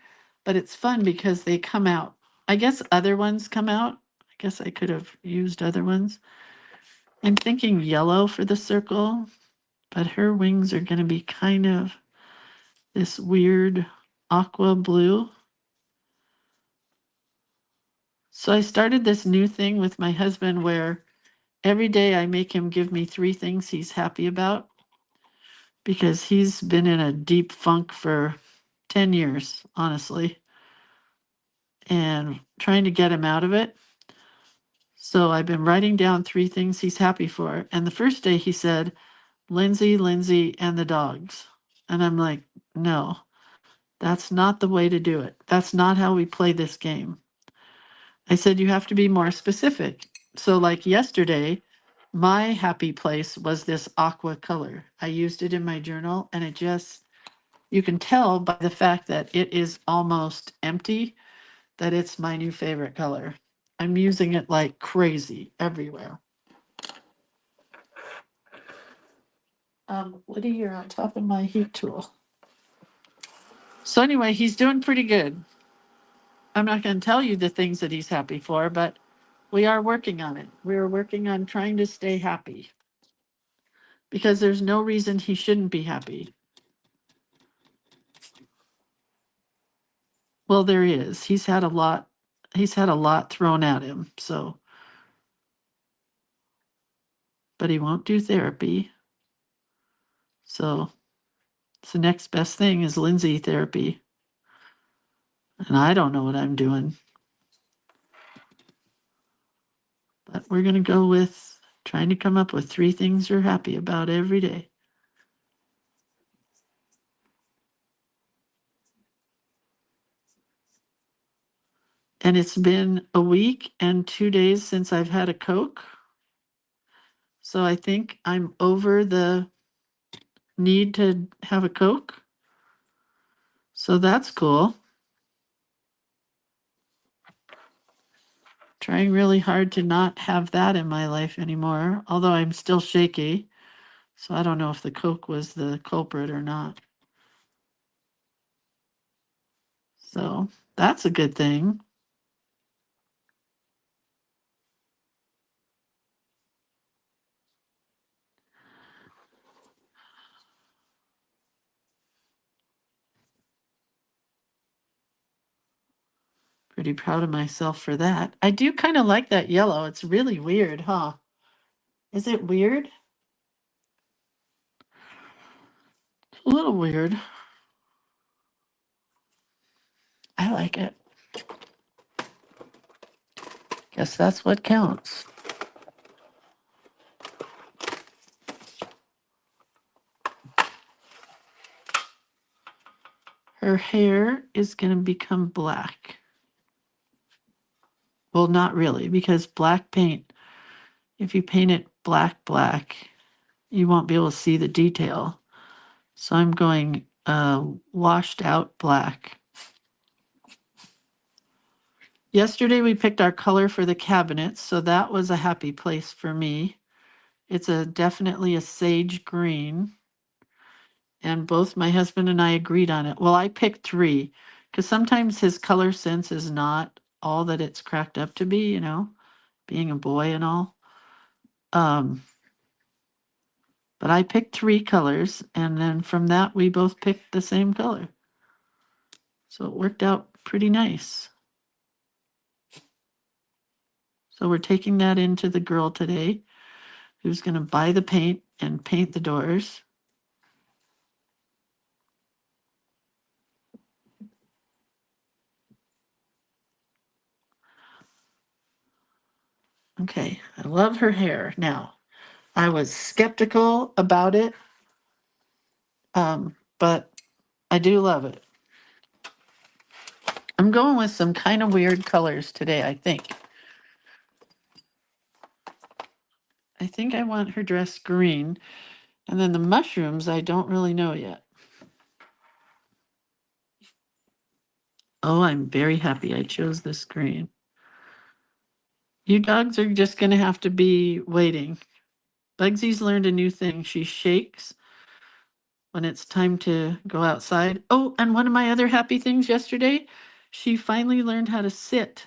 but it's fun because they come out. I guess other ones come out. I guess I could have used other ones. I'm thinking yellow for the circle, but her wings are going to be kind of this weird aqua blue. So I started this new thing with my husband where every day I make him give me 3 things he's happy about because he's been in a deep funk for 10 years, honestly, and trying to get him out of it. So I've been writing down 3 things he's happy for. And the first day he said, Lindsay, and the dogs. And I'm like, no, that's not the way to do it. That's not how we play this game. I said, you have to be more specific. So like yesterday, my happy place was this aqua color. I used it in my journal and it just, you can tell by the fact that it is almost empty that it's my new favorite color. I'm using it like crazy everywhere. Woody, you're on top of my heat tool. So anyway, he's doing pretty good. I'm not going to tell you the things that he's happy for, but we are working on it. We are working on trying to stay happy because there's no reason he shouldn't be happy. Well, there is. He's had a lot thrown at him. So but he won't do therapy. So the next best thing is Lindsay therapy. And I don't know what I'm doing. But we're going to go with trying to come up with 3 things you're happy about every day. And it's been a week and 2 days since I've had a Coke. So I think I'm over the need to have a Coke. So that's cool. Trying really hard to not have that in my life anymore, although I'm still shaky. So I don't know if the Coke was the culprit or not. So that's a good thing. Pretty proud of myself for that. I do kind of like that yellow. It's really weird, huh? Is it weird? A little weird. I like it. Guess that's what counts. Her hair is going to become black. Well, not really, because black paint, if you paint it black, you won't be able to see the detail. So I'm going washed out black. Yesterday we picked our color for the cabinets, so that was a happy place for me. It's definitely a sage green, and both my husband and I agreed on it. Well, I picked 3 because sometimes his color sense is not all that it's cracked up to be, being a boy and all. But I picked 3 colors, and then from that we both picked the same color. So it worked out pretty nice. So we're taking that into the girl today, who's going to buy the paint and paint the doors. Okay, I love her hair. Now, I was skeptical about it, but I do love it. I'm going with some kind of weird colors today, I think. I think I want her dress green, and then the mushrooms I don't really know yet. Oh, I'm very happy I chose this green. You dogs are just going to have to be waiting. Bugsy's learned a new thing. She shakes when it's time to go outside. Oh, and one of my other happy things yesterday, she finally learned how to sit.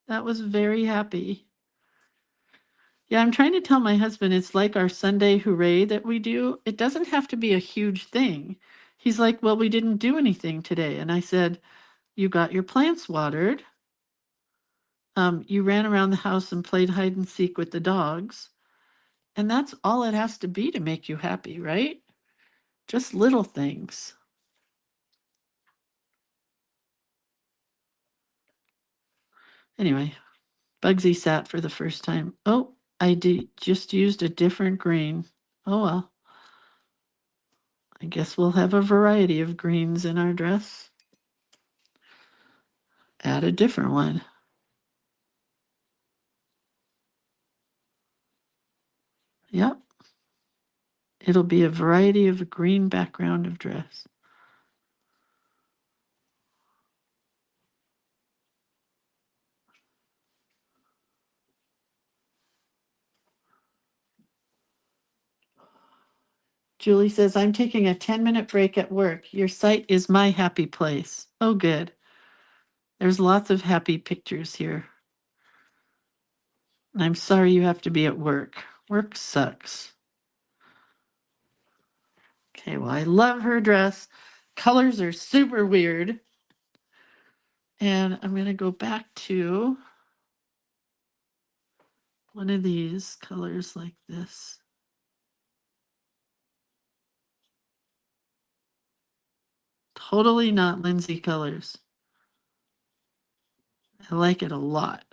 That was very happy. Yeah, I'm trying to tell my husband it's like our Sunday hooray that we do. It doesn't have to be a huge thing. He's like, well, we didn't do anything today. And I said, you got your plants watered. You ran around the house and played hide and seek with the dogs. And that's all it has to be to make you happy, right? Just little things. Anyway, Bugsy sat for the first time. Oh, just used a different green. Oh well. I guess we'll have a variety of greens in our dress. Add a different one. Yep. It'll be a variety of a green background of dress. Julie says, I'm taking a 10-minute break at work. Your site is my happy place. Oh, good. There's lots of happy pictures here. And I'm sorry you have to be at work. Work sucks. Okay, well, I love her dress. Colors are super weird. And I'm going to go back to One of these colors like this. Totally not Lindsay colors. I like it a lot.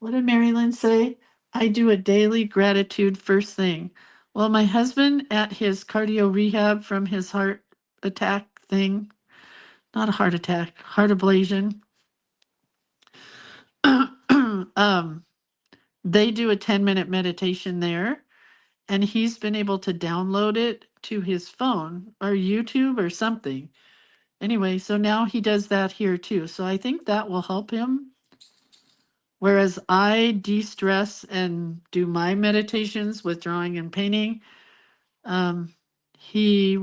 What did Mary Lynn say? I do a daily gratitude first thing. Well, my husband at his cardio rehab from his heart attack thing, not a heart attack, heart ablation. They do a 10-minute meditation there, and he's been able to download it to his phone or YouTube or something. Anyway, so now he does that here too. So I think that will help him. Whereas I de-stress and do my meditations with drawing and painting, um, he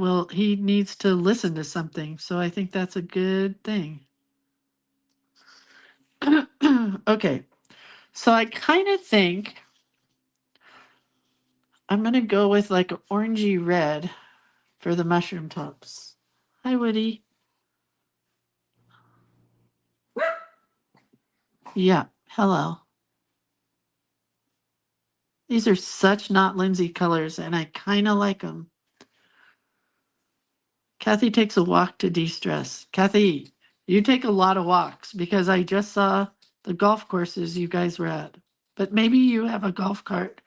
needs to listen to something. So I think that's a good thing. Okay. So I kind of think I'm gonna go with like an orangey red for the mushroom tops. Hi, Woody. Yeah, hello. These are such not Lindsay colors, and I kind of like them. Kathy takes a walk to de-stress. Kathy, you take a lot of walks because I just saw the golf courses you guys were at. But maybe you have a golf cart.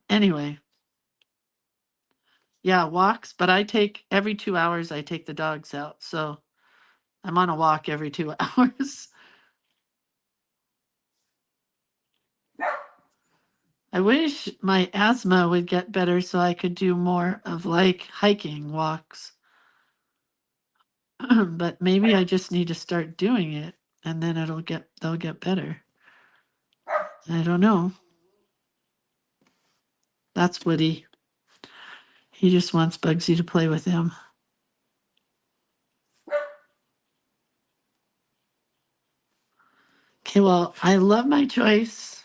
Anyway, yeah, walks, but I take every 2 hours, I take the dogs out. So I'm on a walk every 2 hours. I wish my asthma would get better so I could do more of like hiking walks. But maybe I just need to start doing it and then they'll get better. I don't know. That's Woody. He just wants Bugsy to play with him. Okay, well, I love my choice.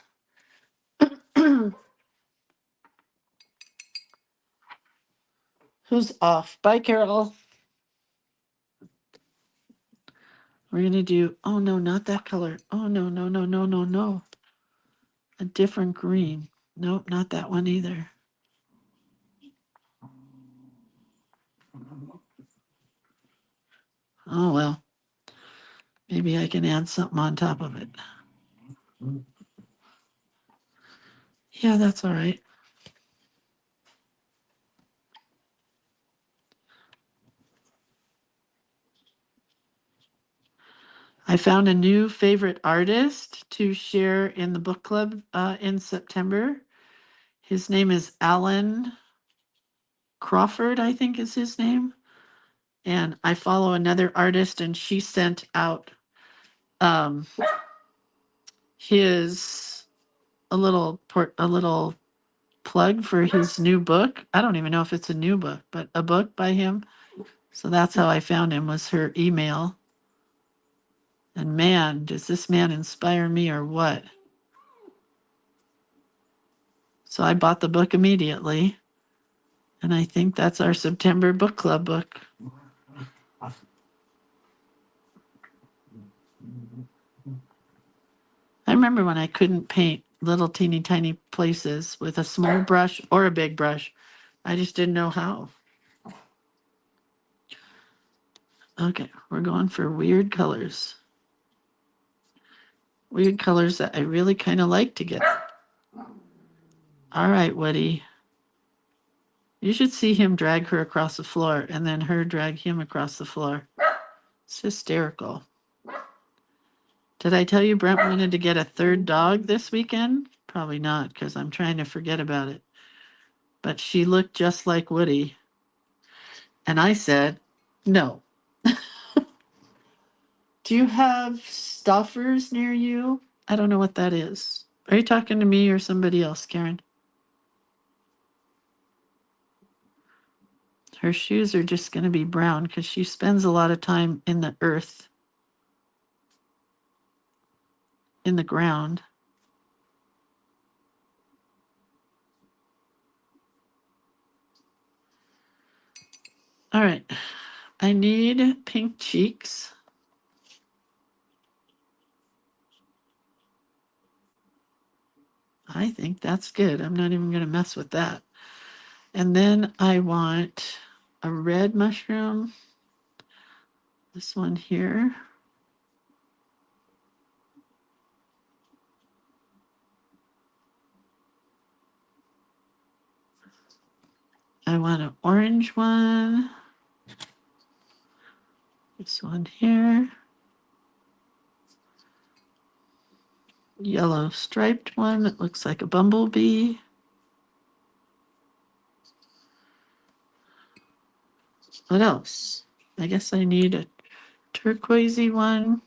Who's off? Bye, Carol. We're going to do, oh no, not that color. Oh no, no, no, no, no, no. A different green. Nope, not that one either. Oh well, maybe I can add something on top of it. Yeah, that's all right. I found a new favorite artist to share in the book club in September. His name is Alan Crawford, I think is his name. And I follow another artist, and she sent out um, his a little plug for his new book. I don't even know if it's a new book, but a book by him. So that's how I found him, was her email. And man, does this man inspire me or what? So I bought the book immediately. And I think that's our September book club book. I remember when I couldn't paint little teeny tiny places with a small brush or a big brush. I just didn't know how. Okay, we're going for weird colors. Weird colors that I really kind of like to get. All right, Woody. You should see him drag her across the floor and then her drag him across the floor. It's hysterical. Did I tell you Brent wanted to get a third dog this weekend? Probably not, because I'm trying to forget about it. But she looked just like Woody. And I said, no. Do you have stuffers near you? I don't know what that is. Are you talking to me or somebody else, Karen? Her shoes are just going to be brown because she spends a lot of time in the earth, in the ground. All right. I need pink cheeks. I think that's good. I'm not even going to mess with that. And then I want a red mushroom. This one here. I want an orange one. This one here. Yellow striped one that looks like a bumblebee. What else? I guess I need a turquoisey one.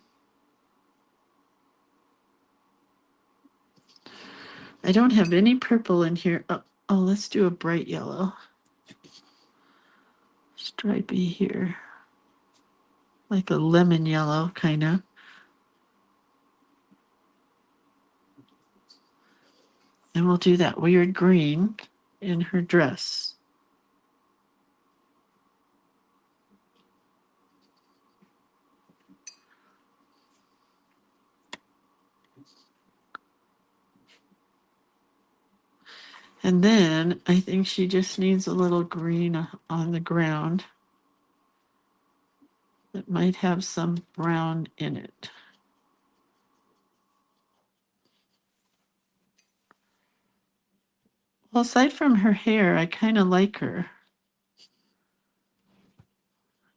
I don't have any purple in here. Oh, let's do a bright yellow. Stripey here. Like a lemon yellow, kind of. And we'll do that weird green in her dress. And then I think she just needs a little green on the ground that might have some brown in it. Well, aside from her hair, I kind of like her.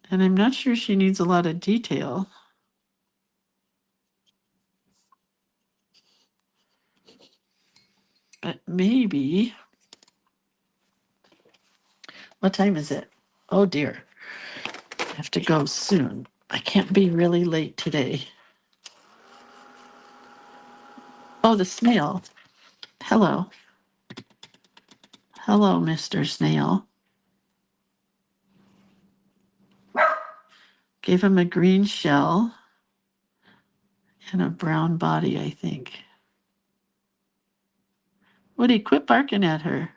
And I'm not sure she needs a lot of detail. But maybe. What time is it? Oh dear. I have to go soon. I can't be really late today. Oh, the snail. Hello. Hello, Mr. Snail. Gave him a green shell and a brown body, I think. Woody, quit barking at her.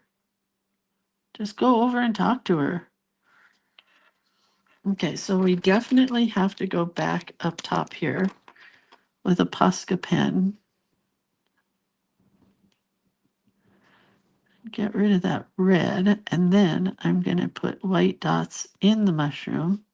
Just go over and talk to her. Okay, so we definitely have to go back up top here with a Posca pen. Get rid of that red, and then I'm going to put white dots in the mushroom.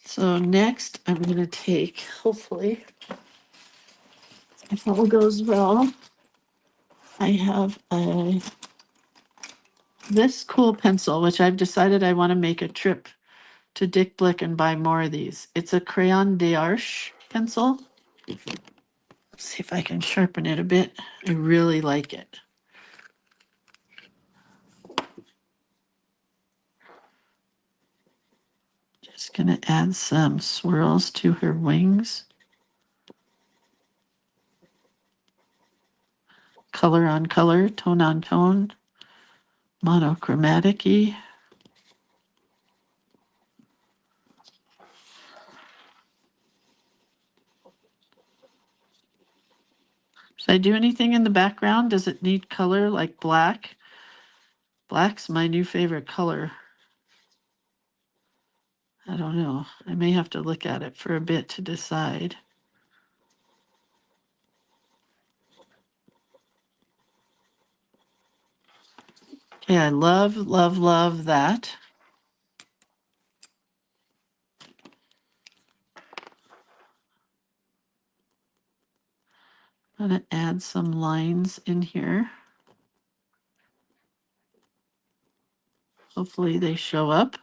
So next I'm going to take, hopefully, if all goes well, I have this cool pencil, which I've decided I want to make a trip to Dick Blick and buy more of these. It's a crayon d'arche pencil. Let's see if I can sharpen it a bit. I really like it. Just going to add some swirls to her wings. Color on color, tone on tone, monochromatic-y. Should I do anything in the background? Does it need color like black? Black's my new favorite color. I don't know. I may have to look at it for a bit to decide. Okay, I love, love, love that. I'm going to add some lines in here. Hopefully they show up.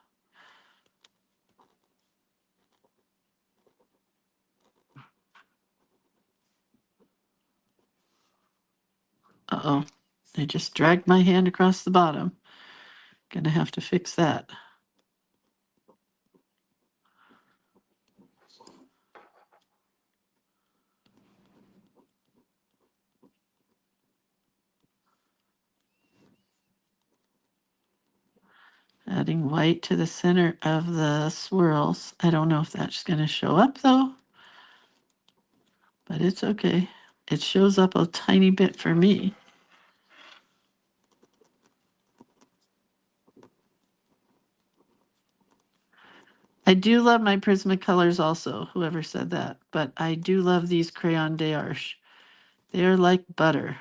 Uh-oh, I just dragged my hand across the bottom. Gonna have to fix that. Adding white to the center of the swirls. I don't know if that's going to show up though, but it's okay. It shows up a tiny bit for me. I do love my Prismacolors also, whoever said that, but I do love these Crayon d'Arche. They are like butter.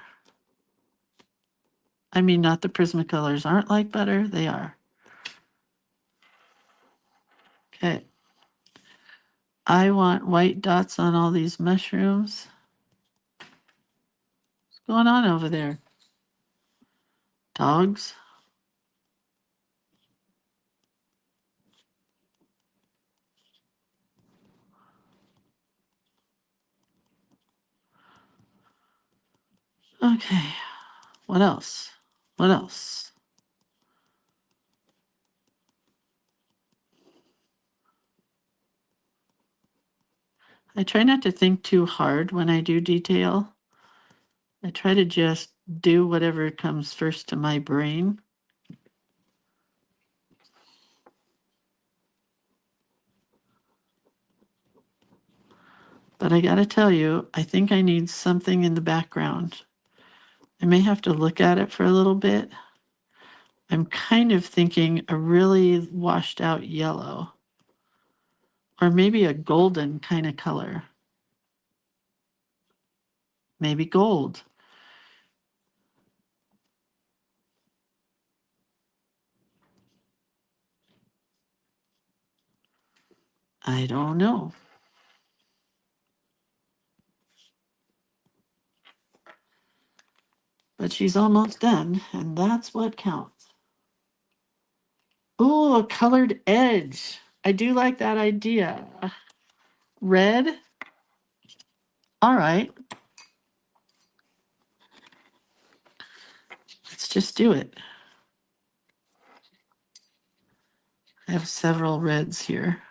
I mean, not the Prismacolors aren't like butter, they are. Okay. I want white dots on all these mushrooms. What's going on over there? Dogs? Okay. What else? What else? I try not to think too hard when I do detail. I try to just do whatever comes first to my brain. But I gotta tell you, I think I need something in the background. I may have to look at it for a little bit. I'm kind of thinking a really washed out yellow, or maybe a golden kind of color. Maybe gold. I don't know. But she's almost done, and that's what counts. Ooh, a colored edge. I do like that idea. Red. All right. Let's just do it. I have several reds here.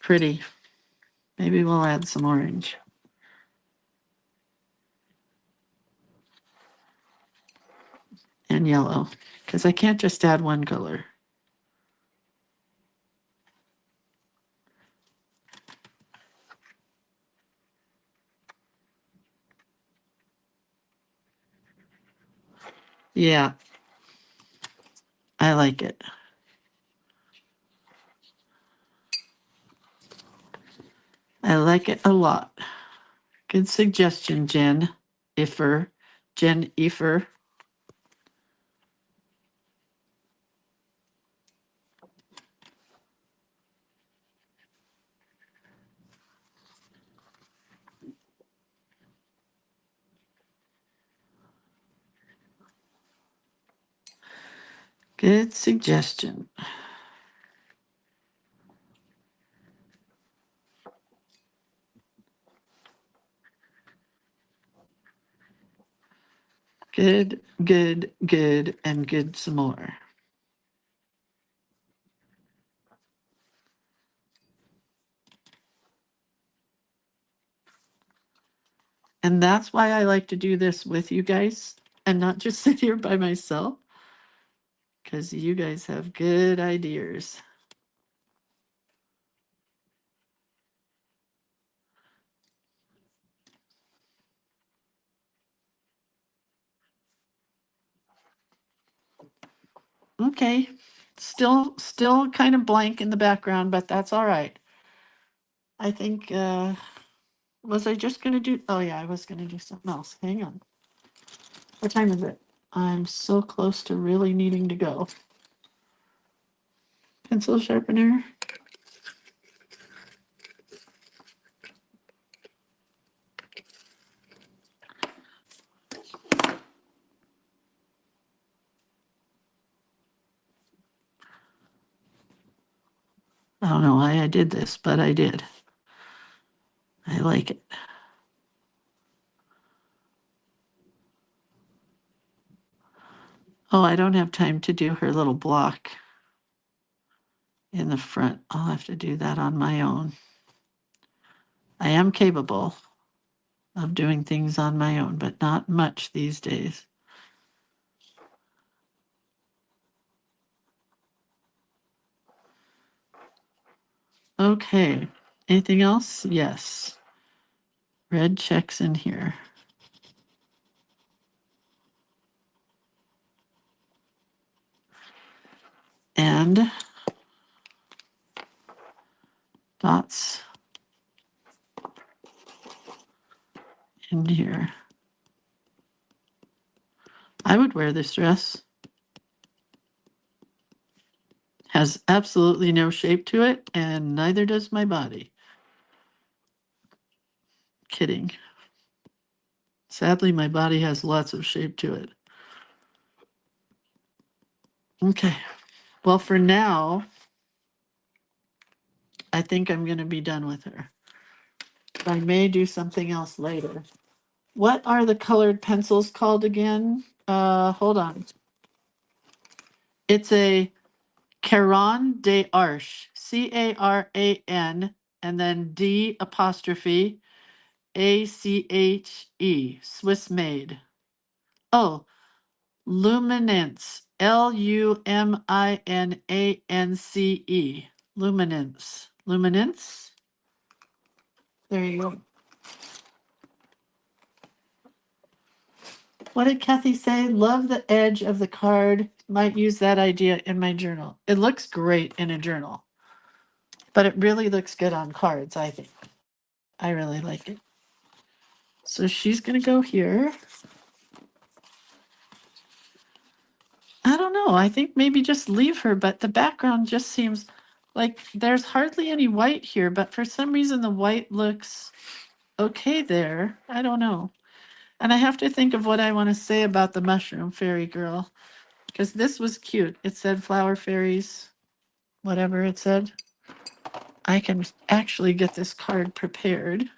Pretty. Maybe we'll add some orange. And yellow, because I can't just add one color. Yeah, I like it. I like it a lot. Good suggestion, Jen Iffer. Jen Iffer. Good suggestion. Good, good, good, and good some more. And that's why I like to do this with you guys and not just sit here by myself, because you guys have good ideas. Okay, still kind of blank in the background, but that's all right. I think, was I just gonna do, oh yeah, I was gonna do something else. Hang on. What time is it? I'm so close to really needing to go. Pencil sharpener. I don't know why I did this, but I did. I like it. Oh, I don't have time to do her little block in the front. I'll have to do that on my own. I am capable of doing things on my own, but not much these days. Okay, anything else? Yes. Red checks in here. And dots in here. I would wear this dress. Has absolutely no shape to it, and neither does my body. Kidding. Sadly, my body has lots of shape to it. Okay. Well, for now, I think I'm going to be done with her. I may do something else later. What are the colored pencils called again? Hold on. It's a Caran de Arche, Caran, and then D apostrophe ACHE, Swiss made. Oh, Luminance, Luminance, Luminance, Luminance. There you go. What did Kathy say? Love the edge of the card. Might use that idea in my journal. It looks great in a journal, but it really looks good on cards, I think. I really like it. So she's going to go here. I don't know. I think maybe just leave her, but the background just seems like there's hardly any white here, but for some reason the white looks okay there. I don't know. And I have to think of what I want to say about the mushroom fairy girl, because this was cute. It said flower fairies, whatever it said. I can actually get this card prepared.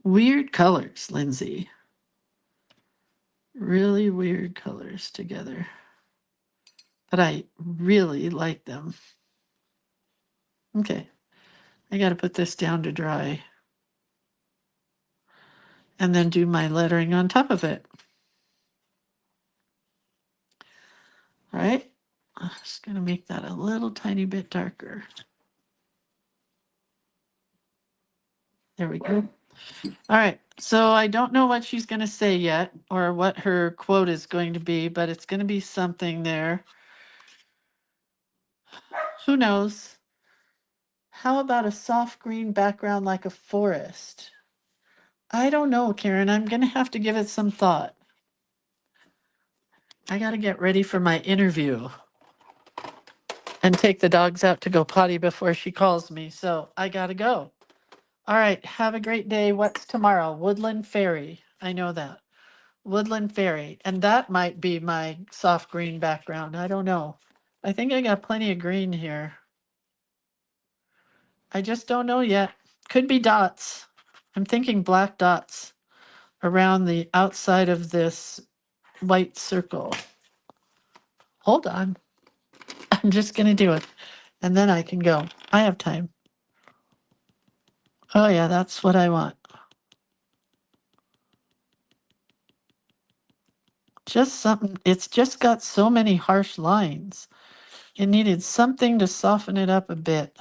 Weird colors, Lindsay. Really weird colors together. But I really like them. Okay, I got to put this down to dry. And then do my lettering on top of it. All right, I'm just going to make that a little tiny bit darker. There we go. All right, so I don't know what she's going to say yet or what her quote is going to be, but it's going to be something there. Who knows? How about a soft green background like a forest? I don't know, Karen. I'm going to have to give it some thought. I got to get ready for my interview and take the dogs out to go potty before she calls me. So I got to go. All right. Have a great day. What's tomorrow? Woodland Fairy. I know that. Woodland Fairy. And that might be my soft green background. I don't know. I think I got plenty of green here. I just don't know yet. Could be dots. I'm thinking black dots around the outside of this white circle. Hold on. I'm just going to do it. And then I can go. I have time. Oh, yeah, that's what I want. Just something. It's just got so many harsh lines. It needed something to soften it up a bit.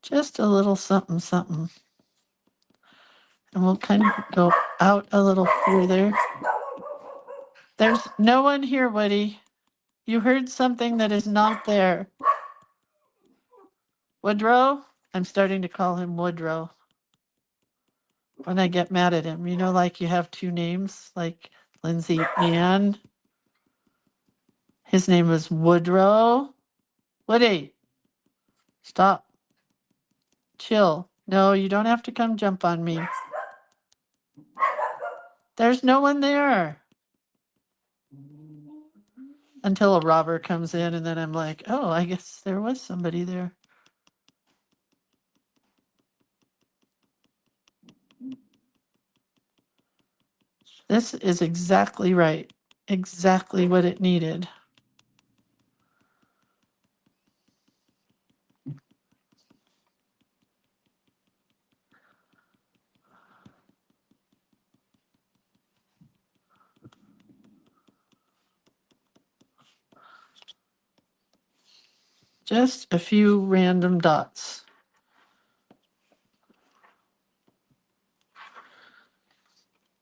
Just a little something, something. And we'll kind of go out a little further. There's no one here, Woody. You heard something that is not there. Woodrow? I'm starting to call him Woodrow when I get mad at him. You know, like you have two names, like Lindsay and his name was Woodrow. Woody, stop. Chill. No, you don't have to come jump on me. There's no one there. until a robber comes in, and then I'm like, oh, I guess there was somebody there. This is exactly right. Exactly what it needed. Just a few random dots.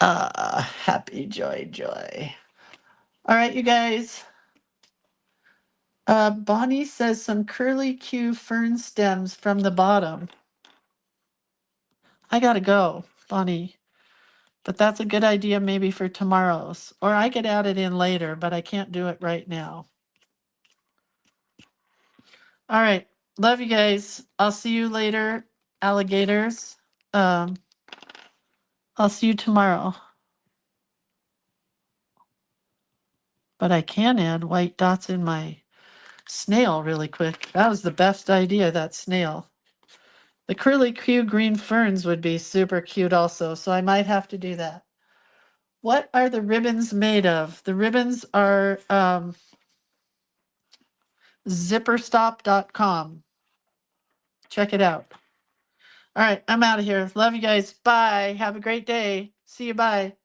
Happy joy, joy. All right, you guys. Bonnie says some curly Q fern stems from the bottom. I gotta go, Bonnie. But that's a good idea maybe for tomorrow's. Or I could add it in later, but I can't do it right now. All right. Love you guys. I'll see you later, alligators. I'll see you tomorrow. But I can add white dots in my snail really quick. That was the best idea, that snail. The curly Q green ferns would be super cute also, so I might have to do that. What are the ribbons made of? The ribbons are zipperstop.com. Check it out. All right, I'm out of here. Love you guys. Bye. Have a great day. See you. Bye.